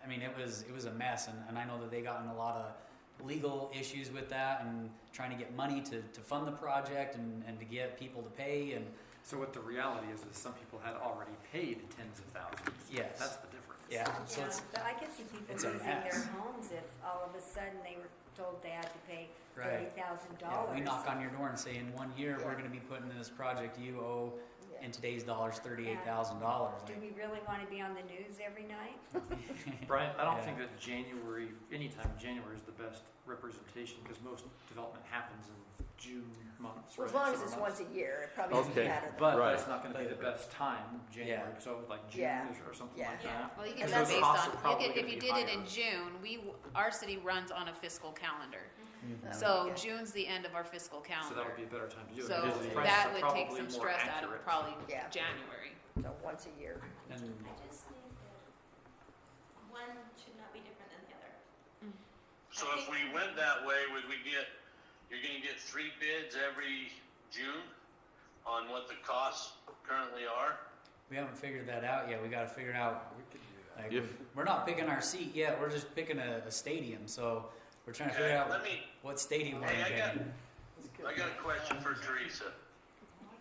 I mean, it was a mess. And I know that they got in a lot of legal issues with that and trying to get money to fund the project and to get people to pay. And So what the reality is some people had already paid tens of thousands. Yes. That's the difference. yeah, so Yeah, it's but I could see people it's a losing mess. their homes if all of a sudden they were told they had to pay Right. $30,000. Yeah, we knock on your door and say, in 1 year, we're going to be putting in this project. You owe, in today's dollars, $38,000. Do we really want to be on the news every night? Brian, I don't Yeah. think that January, anytime January is the best representation because most development happens in June months. Well, as right? long as Summer it's months. once a year, it probably doesn't Okay. matter. that But Right. that's not going to be the best time, January. Yeah. So like June Yeah. or something Yeah. like Yeah. that. Well, you And can that's do based costs are on, probably if gonna you be did it in higher. June, our city runs on a fiscal calendar. That So would be good. June's the end of our fiscal So calendar. that would be a better time to do it. So because the prices that are would take probably some more stress out of accurate. probably Yeah. January. So once a year. And I just think that one should not be different than the other. So if we went that way, you're gonna get 3 bids every June on what the costs currently are? we haven't figured that out yet. We gotta figure out, like, If- we're not picking our seat yet, we're just picking a stadium, so we're trying to figure out what stadium we're Hey, getting. I got a question for Teresa.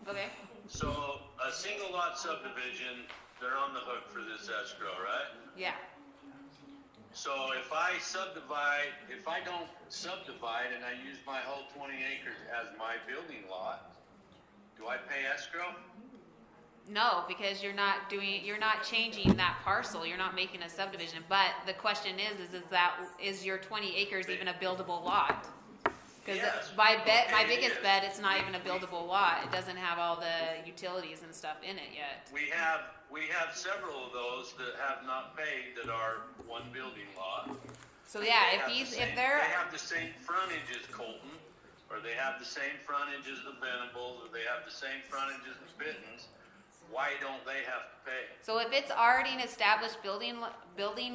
Okay. So a single lot subdivision, they're on the hook for this escrow, right? Yeah. So if I don't subdivide and I use my whole 20 acres as my building lot, do I pay escrow? No, because you're not changing that parcel. You're not making a subdivision. But the question is your 20 acres even a buildable lot? Because Yes. my Okay, biggest it bet, it's not even a buildable lot. It doesn't have all the utilities and stuff in it yet. We have several of those that have not paid that are one building lot. So yeah, They have the same frontage as Colton, or they have the same frontage as the Venables, or they have the same frontage as the Bittens. Why don't they have to pay? So if it's already an established building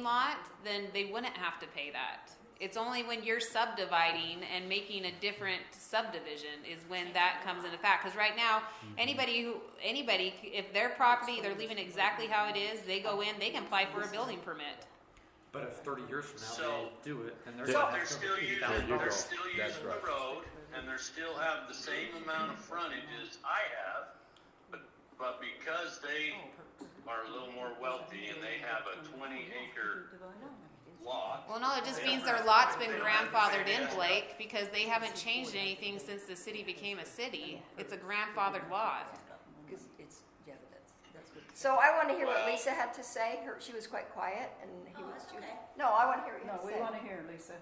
lot, then they wouldn't have to pay that. It's only when you're subdividing and making a different subdivision is when that comes into fact. Because right now, anybody, if their property, they're leaving exactly how it is, they go in, they can apply for a building permit. But if 30 years from now So- they do it, then they're But gonna they're have to still pay using, There you go. they're still That's using right. the road, and they still have the same amount of frontage as I have, but because they are a little more wealthy and they have a 20-acre lot. Well, no, it just means their lot's been grandfathered in, Blake, because they haven't changed anything since the city became a city. It's a grandfathered lot. Because it's, yeah, that's good. So I want to hear what Lisa had to say. She was quite quiet, and he was. That's okay. No, I want to hear what you No, have to we say. want to hear, Lisa.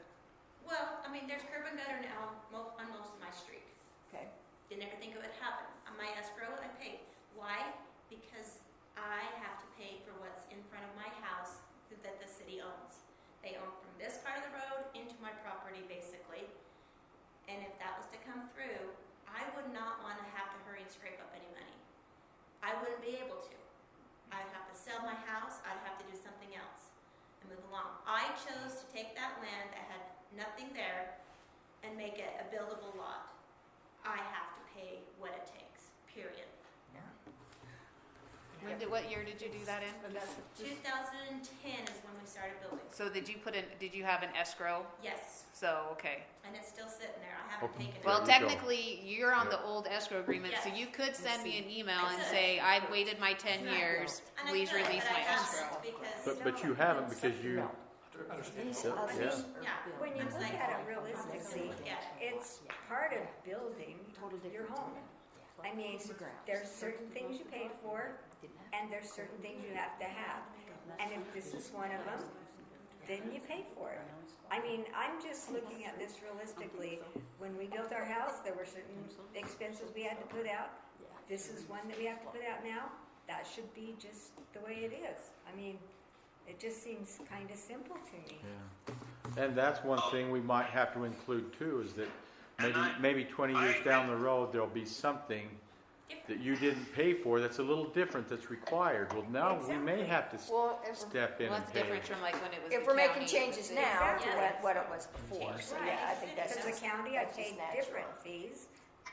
Well, I mean, there's curb and gutter now on most of my street. Okay. Didn't ever think it would happen. On my escrow, I paid. Why? Because I have to pay for what's in front of my house that the city owns. They own from this part of the road into my property, basically. And if that was to come through, I would not want to have to hurry and scrape up any money. I wouldn't be able to. I'd have to sell my house. I'd have to do something else and move along. I chose to take that land that had nothing there and make it a buildable lot. I have to pay what it takes, period. What year did you do that in? 2010 is when we started building. So did you have an escrow? Yes, So, okay. and it's still sitting there. I haven't Okay. taken it. Well, There you go. technically, you're on the old escrow agreement, so Yes. you could send me an email I and could. say, I've waited my 10 years, And I please could, release but my I haven't escrow. because But you haven't because you, understand. yeah. yeah, When you I'm look thankful. at it realistically, Yeah. it's part of building your home. I mean, there's certain things you pay for, and there's certain things you have to have. And if this is one of them, then you pay for it. I mean, I'm just looking at this realistically. When we built our house, there were certain expenses we had to put out. This is one that we have to put out now. That should be just the way it is. I mean, it just seems kind of simple to me. Yeah. And that's one thing we might have to include too, is that And maybe 20 years down the road, there'll be something that you didn't pay for that's a little different that's required. Well, now we may have to Well, if, step in and What's pay. different from like when it was if the we're making county? changes now to Exactly. what it was before, so yeah, I think that's As a just, county, I that's just paid natural. different fees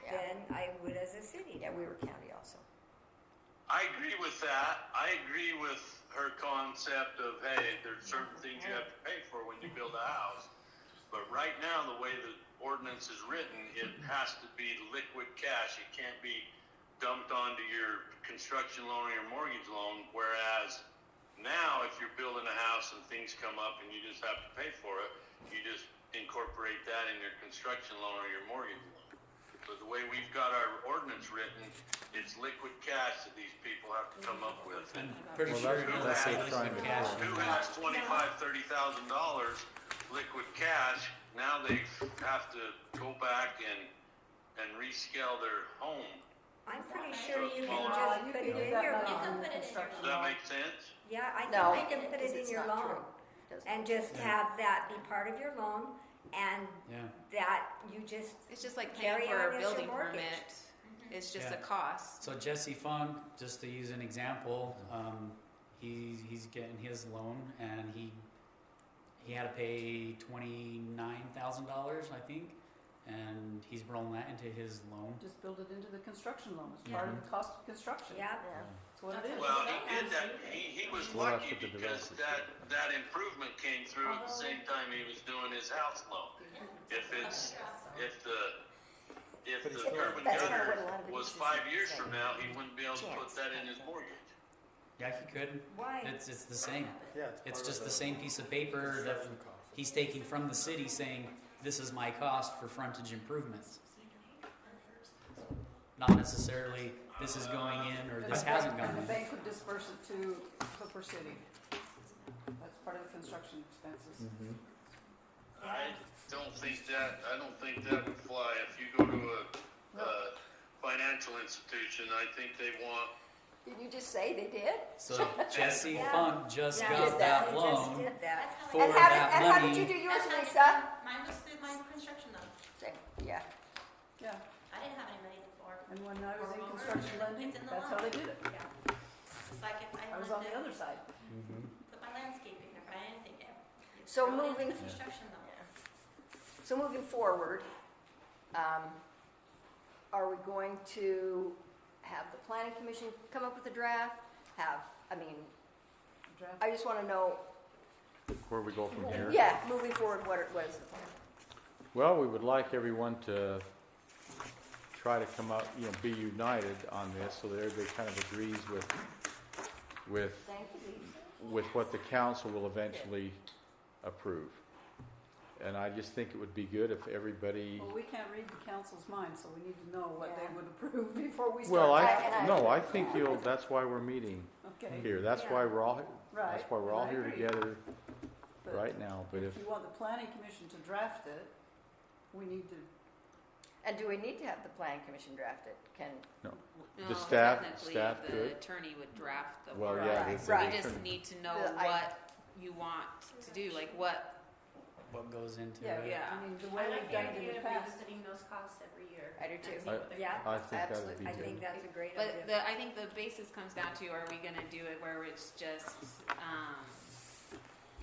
Yeah. than I would as a city. Yeah, we were county also. I agree with that. I agree with her concept of, hey, there's certain things you have to pay for when you build a house. But right now, the way the ordinance is written, it has to be liquid cash. It can't be dumped onto your construction loan or your mortgage loan. Whereas now, if you're building a house and things come up and you just have to pay for it, you just incorporate that in your construction loan or your mortgage loan. But the way we've got our ordinance written, it's liquid cash that these people have to come up with. And Pretty Well, sure that's- it that's does say what I'm trying liquid to cash. do. who has $25,000, $30,000 liquid cash? Now they have to go back and rescale their home. I'm pretty sure you can Well, just you put can it do in that your now You loan. can put it in your Construction. Does that make sense? Yeah, I No, think you can put because it in it's your not true. loan. Doesn't- And just have that be part of your loan, and Yeah. that you just, It's just like Carry paying for on a as your building mortgage. permit. It's just Yeah. a cost. So Jesse Funk, just to use an example, he's getting his loan, and he had to pay $29,000, I think, and he's rolling that into his loan. Just build it into the construction loan as part of the cost of construction. yeah, Yeah. It's what it is. Well, he did that, he was Well, that's lucky what the because developer that improvement came through at the same time he was doing his house loan. If the curb and That's kinda gutter what a lot of it was is, 5 isn't it? years It's from like now, he wouldn't be able to put chance that in kind his of. mortgage. Yeah, he could. Why? It's the same. Yeah, It's part just of the same piece of paper that construction cost. he's taking from the city saying, this is my cost for frontage improvements. Not necessarily, this is going in, or this hasn't gone And the in. bank would disperse it to Hooper City. That's part of the construction expenses. I don't think that would fly. If you go to a financial institution, I think they want, Did you just say they did? So Jesse Yeah. Funk just Yeah, got did that They loan just did that. That's how for I And how did, that and how did money. you do yours, That's how I Lisa? did mine was through my construction loan. Same, yeah. Yeah, I didn't have any money before. and when I was in Or construction lending, it's in the that's how loan. they did it. Yeah. It's like if I I was wanted on the to other side. put my landscaping or buy anything in. you So throw it in moving- the construction loan. So moving forward, are we going to have the planning commission come up with a draft? Draft. I just want to know, Where we go from here? yeah, moving forward, what is the plan? Well, we would like everyone to try to come up, be united on this so that everybody kind of agrees with Thank you, Lisa. with what the council will eventually approve. And I just think it would be good if everybody, Well, we can't read the council's mind, so we need to know what Yeah. they would approve before we well, start. I think that's why we're meeting Okay, here. That's why we're all, right. that's why we're all I here agree. together But right now. But if you want the planning commission to draft it, we need to, And do we need to have the planning commission draft it? No, the staff technically, could. the attorney would draft the Well, warrant. yeah, Right, the right. We just attorney- need to know The- I- what you want to do, like what, What goes into yeah, it. Yeah. I mean, the I way like we've the done it in idea the of past. revisiting those costs every year. I do and too. see what they're Yeah. I think that would Absolutely. be I good. think that's a great but idea. I think the basis comes down to, are we gonna do it where it's just,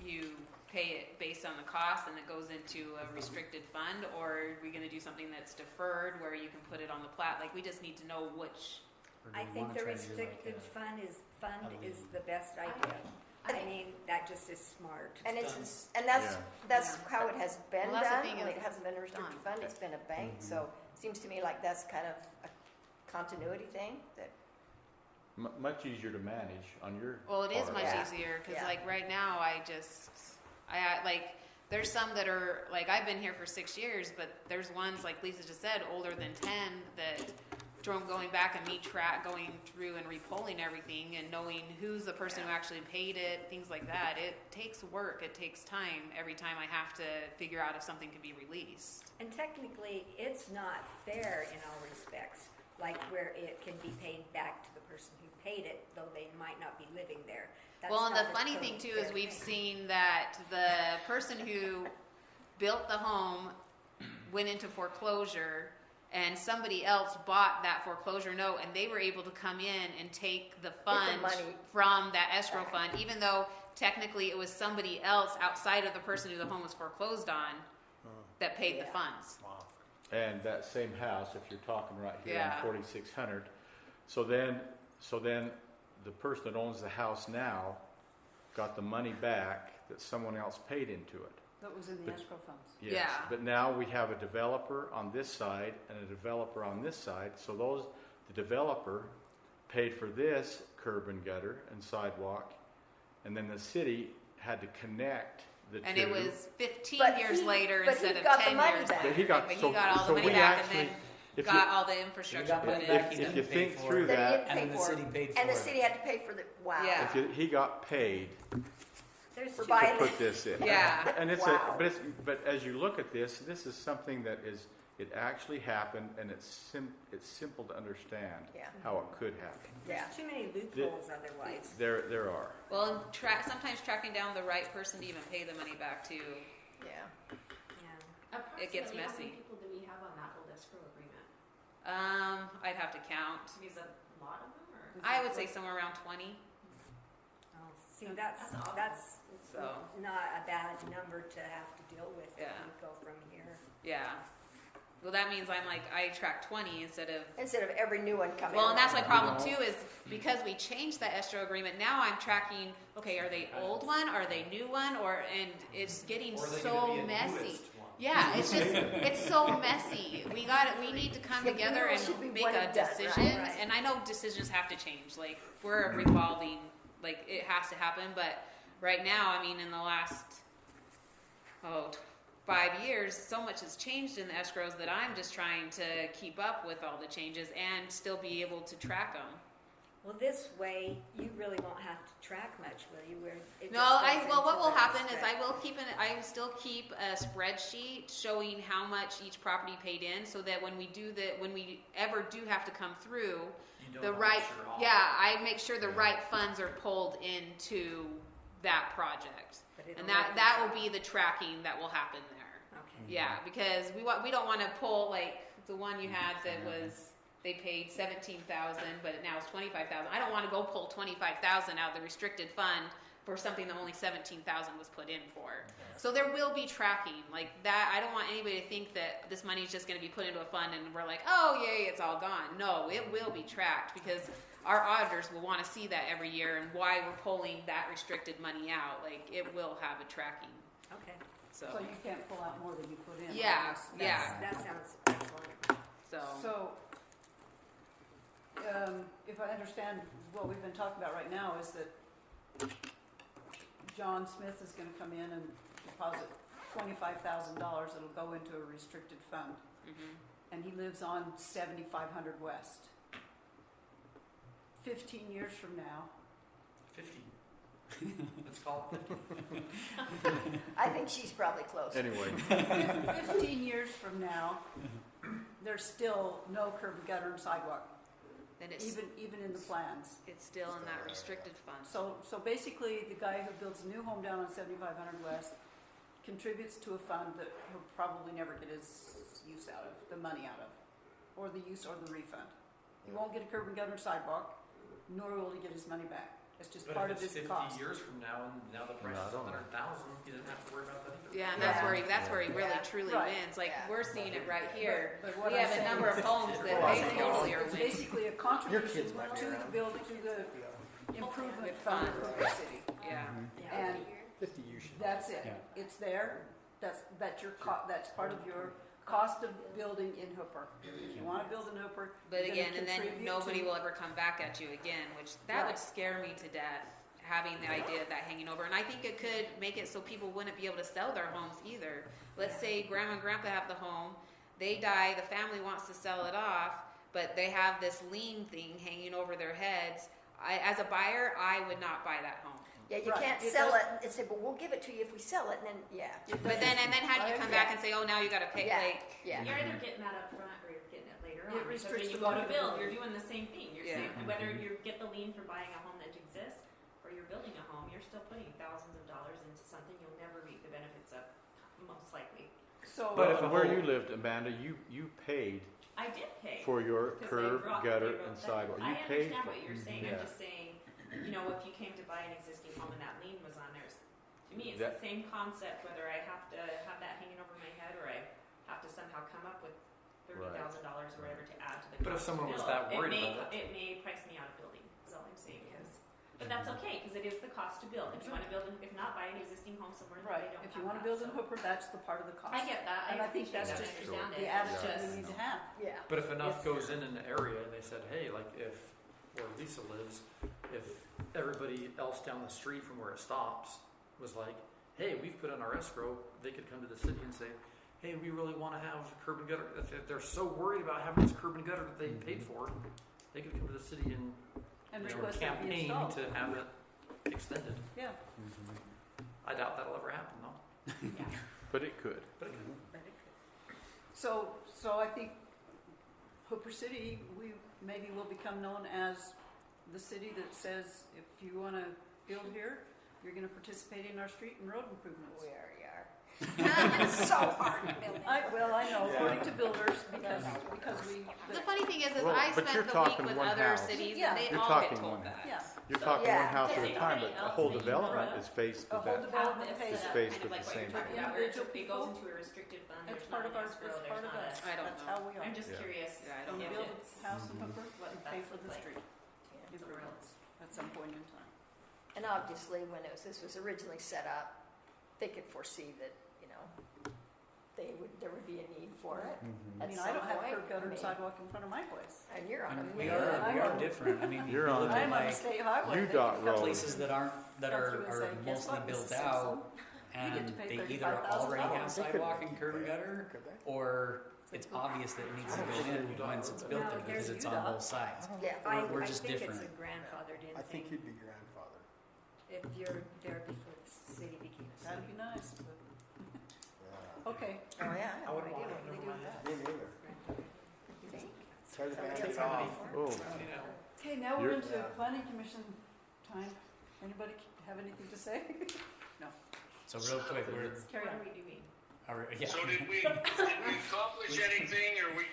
you pay it based on the cost and it goes into a restricted fund, or are we gonna do something that's deferred where you can put it on the plat? Like, we just need to know which. Or do I we think wanna the try to do like restricted a- fund is lien? the best idea. I mean, that just is smart. And Done. that's Yeah. how it has been Well, that's the done. thing I mean, is it hasn't been a restricted done. fund, it's been a bank, Mhm. so it seems to me like that's kind of a continuity thing that, Much easier to manage on your Well, it is part. much Yeah. easier, cause Yeah. like right now, there's some that are, like, I've been here for 6 years, but there's ones, like Lisa just said, older than 10, that going back and going through and repolling everything and knowing who's the person who actually paid it, things like that. It takes work, it takes time every time I have to figure out if something can be released. And technically, it's not fair in all respects, like where it can be paid back to the person who paid it, though they might not be living there. That's Well, and not the a funny totally thing too is fair we've thing. seen that the person who built the home went into foreclosure, and somebody else bought that foreclosure note, and they were able to come in and take the funds money from that escrow fund, even though technically it was somebody else outside of the person who the home was foreclosed on that paid the Yeah. funds. Wow. And that same house, if you're talking right here Yeah. on 4600, so then the person that owns the house now got the money back that someone else paid into it. That was in the But- escrow funds. Yes. Yeah. But now we have a developer on this side and a developer on this side. So the developer paid for this curb and gutter and sidewalk, and then the city had to connect the And two. it was 15 But years he- later but he instead of got the 10 money years back. later. But he got- But so- he got all the so money we back actually- and then if got you- all the infrastructure got put money in. back, if he you didn't pay think for through it. that he that, didn't And pay then the for. city paid And the for it. city had to pay for the, wow. Yeah. he got paid There's For two- buying to put this in. Yeah. And it's Wow. but as you look at this is something that it actually happened, and it's simple to understand Yeah. how it could happen. Yeah. There's too many loopholes otherwise. There are. Well, and sometimes tracking down the right person to even pay the money back too. Yeah. Yeah. It gets Approximately, how messy. many people do we have on that old escrow agreement? I'd have to count. Is a lot of them, or? I would say somewhere around 20. Oh, see, that's That's awful. So, not a bad number to have to deal with if Yeah. we go from here. yeah. Well, that means I'm like, I track 20 instead of. Instead of every new one coming. Well, and that's my You problem know. too, is because we changed that escrow agreement, now I'm tracking, okay, are they old one, are they new one, and it's getting Or are they so gonna be a messy. newest one? Yeah, it's just, it's so messy. We need to come Yeah, together it should be and make one a and done, right? decision. Right. And I know decisions have to change, like, we're a revolving, like, it has to happen, but right now, I mean, in the last, 5 years, so much has changed in the escrows that I'm just trying to keep up with all the changes and still be able to track them. Well, this way, you really won't have to track much, will you? Where it No, just goes what into will the happen is spread. I will still keep a spreadsheet showing how much each property paid in, so that when we ever do have to come through, You don't the know right, that you're off. yeah, I make sure the right funds are pulled into that project. But it'll And let that you will track. be the tracking that will happen there. Okay. Yeah, because we don't want to pull like the one you had that was they paid 17,000, but now it's 25,000. I don't want to go pull 25,000 out of the restricted fund for something that only 17,000 was put in for. So there will be tracking like that. I don't want anybody to think that this money is just going to be put into a fund and we're like, oh yay, it's all gone. No, it will be tracked because our auditors will want to see that every year and why we're pulling that restricted money out. Like it will have a tracking. Okay. So you can't pull out more than you put in. Yeah, That's- yeah. That sounds excellent. So, if I understand what we've been talking about right now is that John Smith is gonna come in and deposit $25,000 that'll go into a restricted fund. Mhm. And he lives on 7500 West. 15 years from now, 50. Let's call it 50. I think she's probably close. Anyway, 15 years from now, there's still no curb and gutter and sidewalk, Then it's even in the plans. it's still in that restricted fund. So basically, the guy who builds a new home down on 7500 West contributes to a fund that he'll probably never get his use out of, the money out of, or the use or the refund. He won't get a curb and gutter and sidewalk, nor will he get his money back. It's just But part if of it's his 50 cost. years from now, and now the price No, I is don't know. 100,000, you didn't have to worry about that either. Yeah, and Yeah. that's where he really Yeah. truly Right. wins. Like Yeah. we're seeing it right here. But what We I'm have a saying number of is- homes that what I'm they saying totally is are it's winning. basically a Your contribution kids might be to the around. building, to the improvement fund of Hooper City. Yeah. Yeah. And 50 you should. that's it. Yeah. It's there. That's your that's part of your cost of building in Hooper. If you want to build in Hooper, But you're gonna again, and then contribute nobody to- will ever come back at you again, which that Right. would scare me to death. Having the idea of that hanging over, and I think it could make it so people wouldn't be able to sell their homes either. Let's say grandma and grandpa have the home, they die, the family wants to sell it off, but they have this lien thing hanging over their heads. As a buyer, I would not buy that home. Yeah, you Right. can't It sell does- it and say, but we'll give it to you if we sell it, and then, yeah. But then how do you come back and say, oh, now you got to pay? Yeah. Like, Yeah. You're either getting that up front or you're getting it later on. It Because restricts when you the go to market build, value. you're doing the same thing. You're Yeah. saying whether you get the lien for buying a home that exists or you're building a home, you're still putting thousands of dollars into something you'll never reap the benefits of, most likely. So But if a where whole- you lived, Amanda, you paid I did pay. for your 'cause curb, they gutter, wrote and that. sidewalk. You I paid understand for what you're saying. Yeah. I'm just saying, if you came to buy an existing home and that lien was on there, to me, it's That- the same concept, whether I have to have that hanging over my head or I have to somehow come up with $30,000 or whatever to add to the cost. But if someone to was build. that worried may, about it may price me out of building, is all I'm saying. But that's okay, because it is the cost to build. If you want to build, if not, buy an existing home somewhere that right, they don't if you have want to that, build in so. Hooper, that's the part of the cost. I get that. And I think appreciate that's that. just I understand the it. attitude Just- we need to have. Yeah. But if enough Yes. goes in an area and they said, hey, like if where Lisa lives, if everybody else down the street from where it stops was like, hey, we've put on our escrow, they could come to the city and say, hey, we really want to have curb and gutter. If they're so worried about having this curb and gutter that they paid for, they could come to the city and Request that be campaign installed. to have it extended. Yeah. I doubt that'll ever happen, though. Yeah. But it could. But it could. So I think Hooper City, we maybe will become known as the city that says, if you want to build here, you're going to participate in our street and road improvements. We already are. It's so hard to build. I know, Yeah. according to builders, because we, The funny thing is Well, I but spent you're the week talking with one other house. cities Yeah. and they You're all talking get told one. that. yeah. You're So- talking Yeah. one house at a Everybody time, but the else whole may development run is faced a with whole that. development Have phase. this set up faced kind with of like the what same you're talking thing. about, where Individual it goes into a restricted fund, It's there's part not of an our, escrow, it's part there's of not us. I don't That's know. how we are. I'm just Yeah. curious Yeah, I When don't we if build it's, a house in Mhm. Hooper, what we that pay for the looks like. street. for If the we- roads. At some point in time. And obviously, when this was originally set up, they could foresee that, there would be a need for it. Mhm. I At mean, some I don't have point, curb gutter I and mean, sidewalk in front of my place. And you're on a And we main. are different. I mean, You're you on look a- at I'm on a like state highway. UDOT They can come road. places that aren't, that come are, through and say, are "Guess mostly what, built Mrs. out, Simpson? You get and to pay they either $35,000. already have They could sidewalk and make curb and it. gutter, Could they? or it's obvious that it needs to go in once it's built No, there, because there's it's on UDOT. both sides. Yeah. We're I just think different. it's a grandfathered in I think thing, you'd be grandfather. if you're there before the city became a That'd city. be nice, but, Yeah. okay. Oh, yeah, I have I no would idea want what it, they never do with mind. that. Me neither. You think? Tear the Somebody Band-Aid else had off. it before? Oh, Okay, now we're You're- into Yeah. planning commission time. Anybody have anything to say? So real quick, we're, Carry What on. are we doing? yeah. So did we accomplish anything? Are we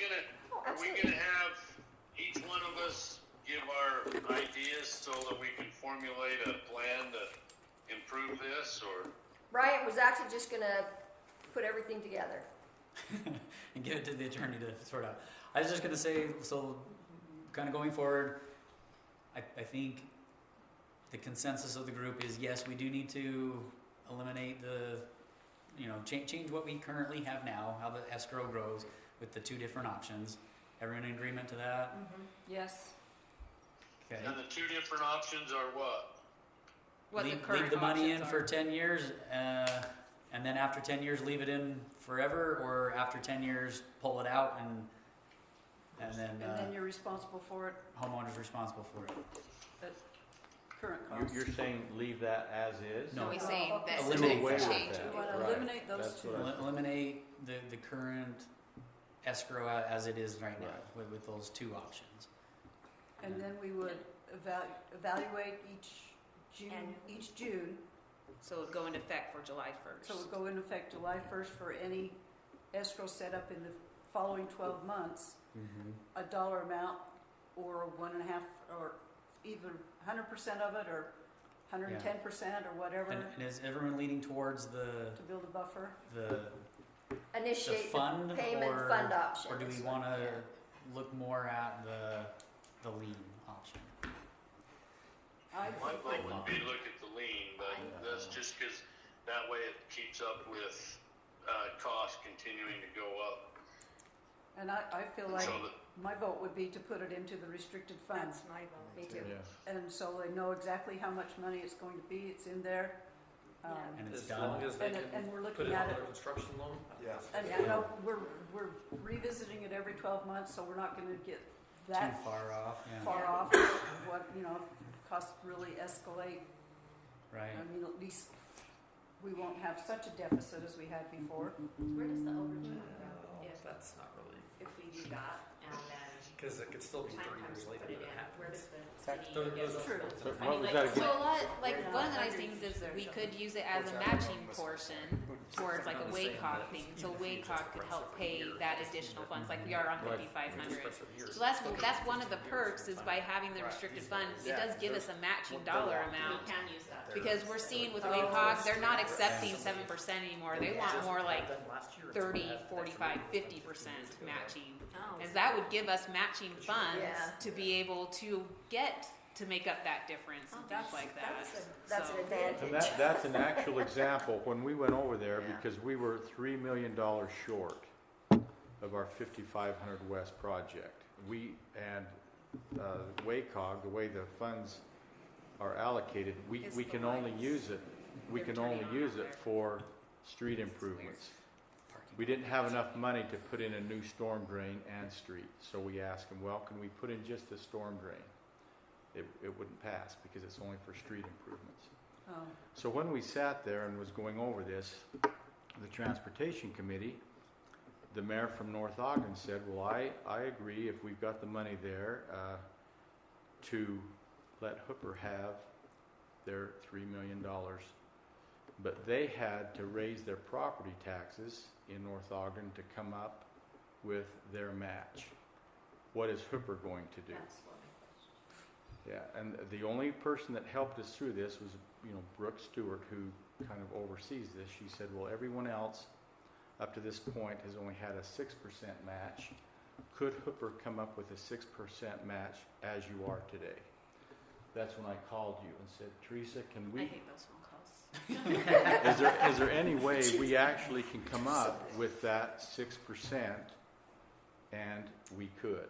Oh, absolutely. gonna have each one of us give our ideas so that we can formulate a plan to improve this, or? Bryant was actually just gonna put everything together. And give it to the attorney to sort out. I was just gonna say, so kind of going forward, I think the consensus of the group is yes, we do need to eliminate the, change what we currently have now, how the escrow grows with the two different options. Everyone in agreement to that? Yes. Okay. And the two different options are what? What the leave current the money in options for are. 10 years, and then after 10 years leave it in forever, or after 10 years pull it out and then And then you're responsible for it homeowner's responsible for it. at current cost. you're saying leave that as is? No. So he's saying Oh, okay. that Eliminate we away with change that. it. We want to Right. eliminate those That's two. what I- Eliminate the current escrow as it is right now Right. with those two options. And then we would evaluate Annually. each June. So it would go into effect for July 1st. So it would go into effect July 1st for any escrow set up in the following 12 months, Mhm. a dollar amount or 1.5, or either 100% of it or 110% or whatever And is everyone leaning towards the to build a buffer. Initiate the fund, payment or- fund option. or do we is want what- to yeah. look more at the lien option? I My think vote would be look at the lien, but that's just because that way it keeps up with costs continuing to go up. And I feel like So that my vote would be to put it into the restricted funds. That's my vote. Me too. Yeah. And so they know exactly how much money it's going to be, it's in there. And it's As done. long as they And can we're put looking it at on it, their construction loan. Yeah. and we're revisiting it every 12 months, so we're not gonna get that Too far off, yeah. far off of what, costs really escalate. Right. I mean, at least we won't have such a deficit as we had before. Where does the overage go if, That's not really, if we do that and then because it could still be time 30 comes years to later put it that it in, happens. where does the Tax- city Those- get those- those True. funds? So I what mean, was like, that So again? a lot, like We're one of the not nice things is there, we so- could use it as a matching portion towards like a WACOG thing. So WACOG could help pay that additional funds, like we are on Right. 5,500. So that's one of the perks is by having the restricted fund, it does give us a matching dollar amount. we can use that. Because we're seeing with WACOG, they're not accepting 7% anymore. They want more like Then last year, it's 30, gonna have 45, 50% matching. Oh, As that would give us matching funds Yeah. to be able to get to make up that difference and things like that. That's an So- advantage. And that's an actual example, when we went over there, Yeah. because we were $3 million short of our 5500 West project. WACOG, the way the funds are allocated, we It's can the only lights. use it, we They're can only turning on use out it there. for street improvements. Parking. We didn't have enough money to put in a new storm drain and street, so we asked them, well, can we put in just a storm drain? It wouldn't pass because it's only for street improvements. Oh, So when we sat there and was going over this, the transportation committee, the mayor from North Ogden said, well, I agree if we've got the money there, to let Hooper have their $3 million but they had to raise their property taxes in North Ogden to come up with their match. What is Hooper going to do? That's what my question. Yeah, and the only person that helped us through this was, Brooke Stewart, who kind of oversees this. She said, well, everyone else up to this point has only had a 6% match. Could Hooper come up with a 6% match as you are today? That's when I called you and said, Teresa, can I we, hate those phone calls. is there any way we actually can come up with that 6%? And we could.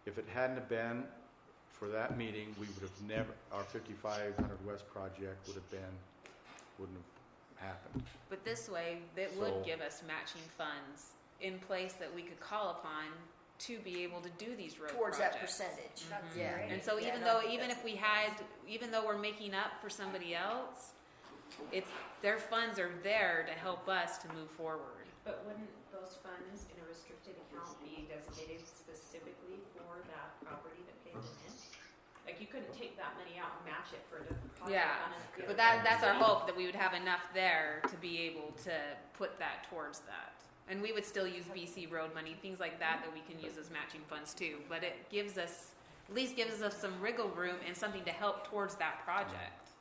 If it hadn't have been for that meeting, we would have never, our 5500 West project wouldn't have happened. But this way, it would So- give us matching funds in place that we could call upon to be able to do these road Towards that projects. percentage. That's Yeah. great. And so Yeah, even no, I though, think even that's if we a good had, even though we're making up for somebody else, it's, their funds are there to help us to move forward. But wouldn't those funds in a restricted account be designated specifically for that property that paid them in? Like, you couldn't take that money out and match it for a different project Yeah, on a. but that's our hope, that we would have enough there to be able to put that towards that. And we would still use BC road money, things like that we can use as matching funds too. But it gives us, at least gives us some wriggle room and something to help towards that project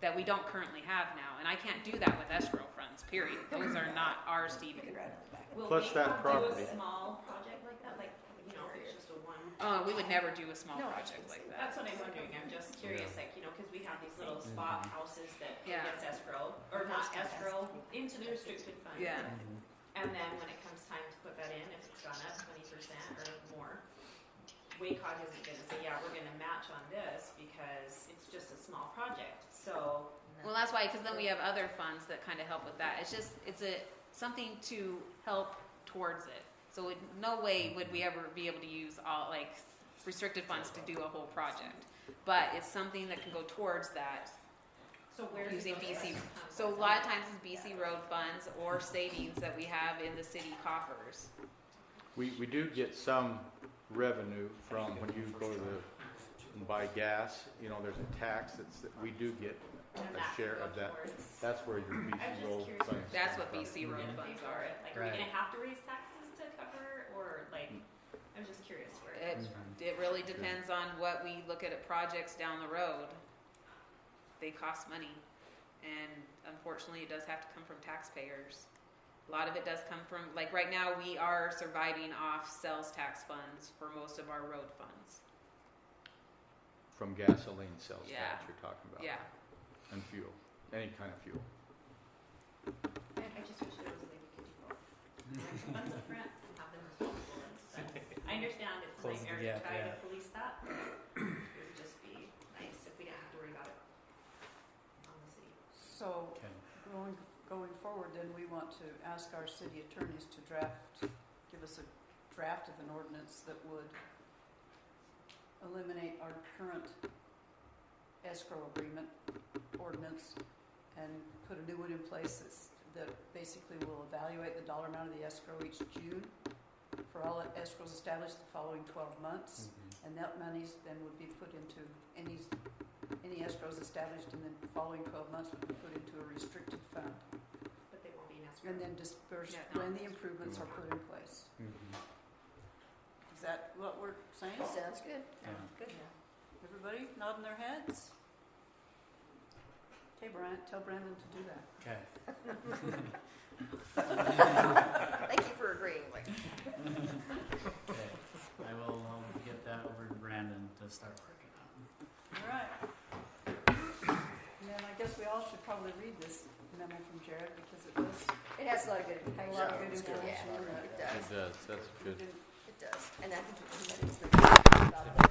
that we don't currently have now. And I can't do that with escrow funds, period. Those are not ours to even. Will Plus we that do property. a small project like that, like, if it's just a one? We would never do a small No, project like that. That's what I'm wondering, I'm just curious, like, cause we have these little spot houses that Yeah. gets escrow, or not escrow, into the restricted fund. Yeah. And then when it comes time to put that in, if it's gone up 20% or more, WACOG isn't gonna say, yeah, we're gonna match on this because it's just a small project, so. Well, that's why, because then we have other funds that kind of help with that. It's just, something to help towards it. So in no way would we ever be able to use all, like, restricted funds to do a whole project. But it's something that can go towards that So where's it using go? BC. So a lot of times it's BC road funds or savings that we have in the city coffers. We do get some revenue from when you go to and buy gas, there's a tax that we do get And a that share can of go that. towards- That's where your I'm BC just road curious funds. That's come what from. BC road Pay funds for are. it, like, are we Right. gonna have to raise taxes to cover, or like, I was just curious where it comes from. It really depends on what we look at projects down the road. They cost money. And unfortunately, it does have to come from taxpayers. A lot of it does come from, like right now, we are surviving off sales tax funds for most of our road funds. From gasoline sales Yeah. tax you're talking about. Yeah. And fuel, any kind of fuel. I just wish there was a way we could do both. Funds up front and have them responsible, I understand it's a Close the nightmare to gap, try yeah. to police that, but it would just be nice if we didn't have to worry about it on the city. So, Okay. going forward, then we want to ask our city attorneys to give us a draft of an ordinance that would eliminate our current escrow agreement ordinance and put a new one in place that basically will evaluate the dollar amount of the escrow each June for all escrows established the following 12 months. Mhm. And that monies then would be put into any escrows established in the following 12 months would be put into a restricted fund. But they won't be in escrow. And then dispersed Yeah, no. when the improvements are put in place. Mhm. Is that what we're saying? Sounds good. Yeah. Good. Everybody nodding their heads? Okay, Brian, tell Brandon to do that. Okay. Thank you for agreeing, Mike. Okay. I'll get that over to Brandon to start working on. All right. And then I guess we all should probably read this memo from Jared because It has a lot of good has a information. lot of good Yeah, information in it it. does. It does, that's good. It does. And I think he mentioned about the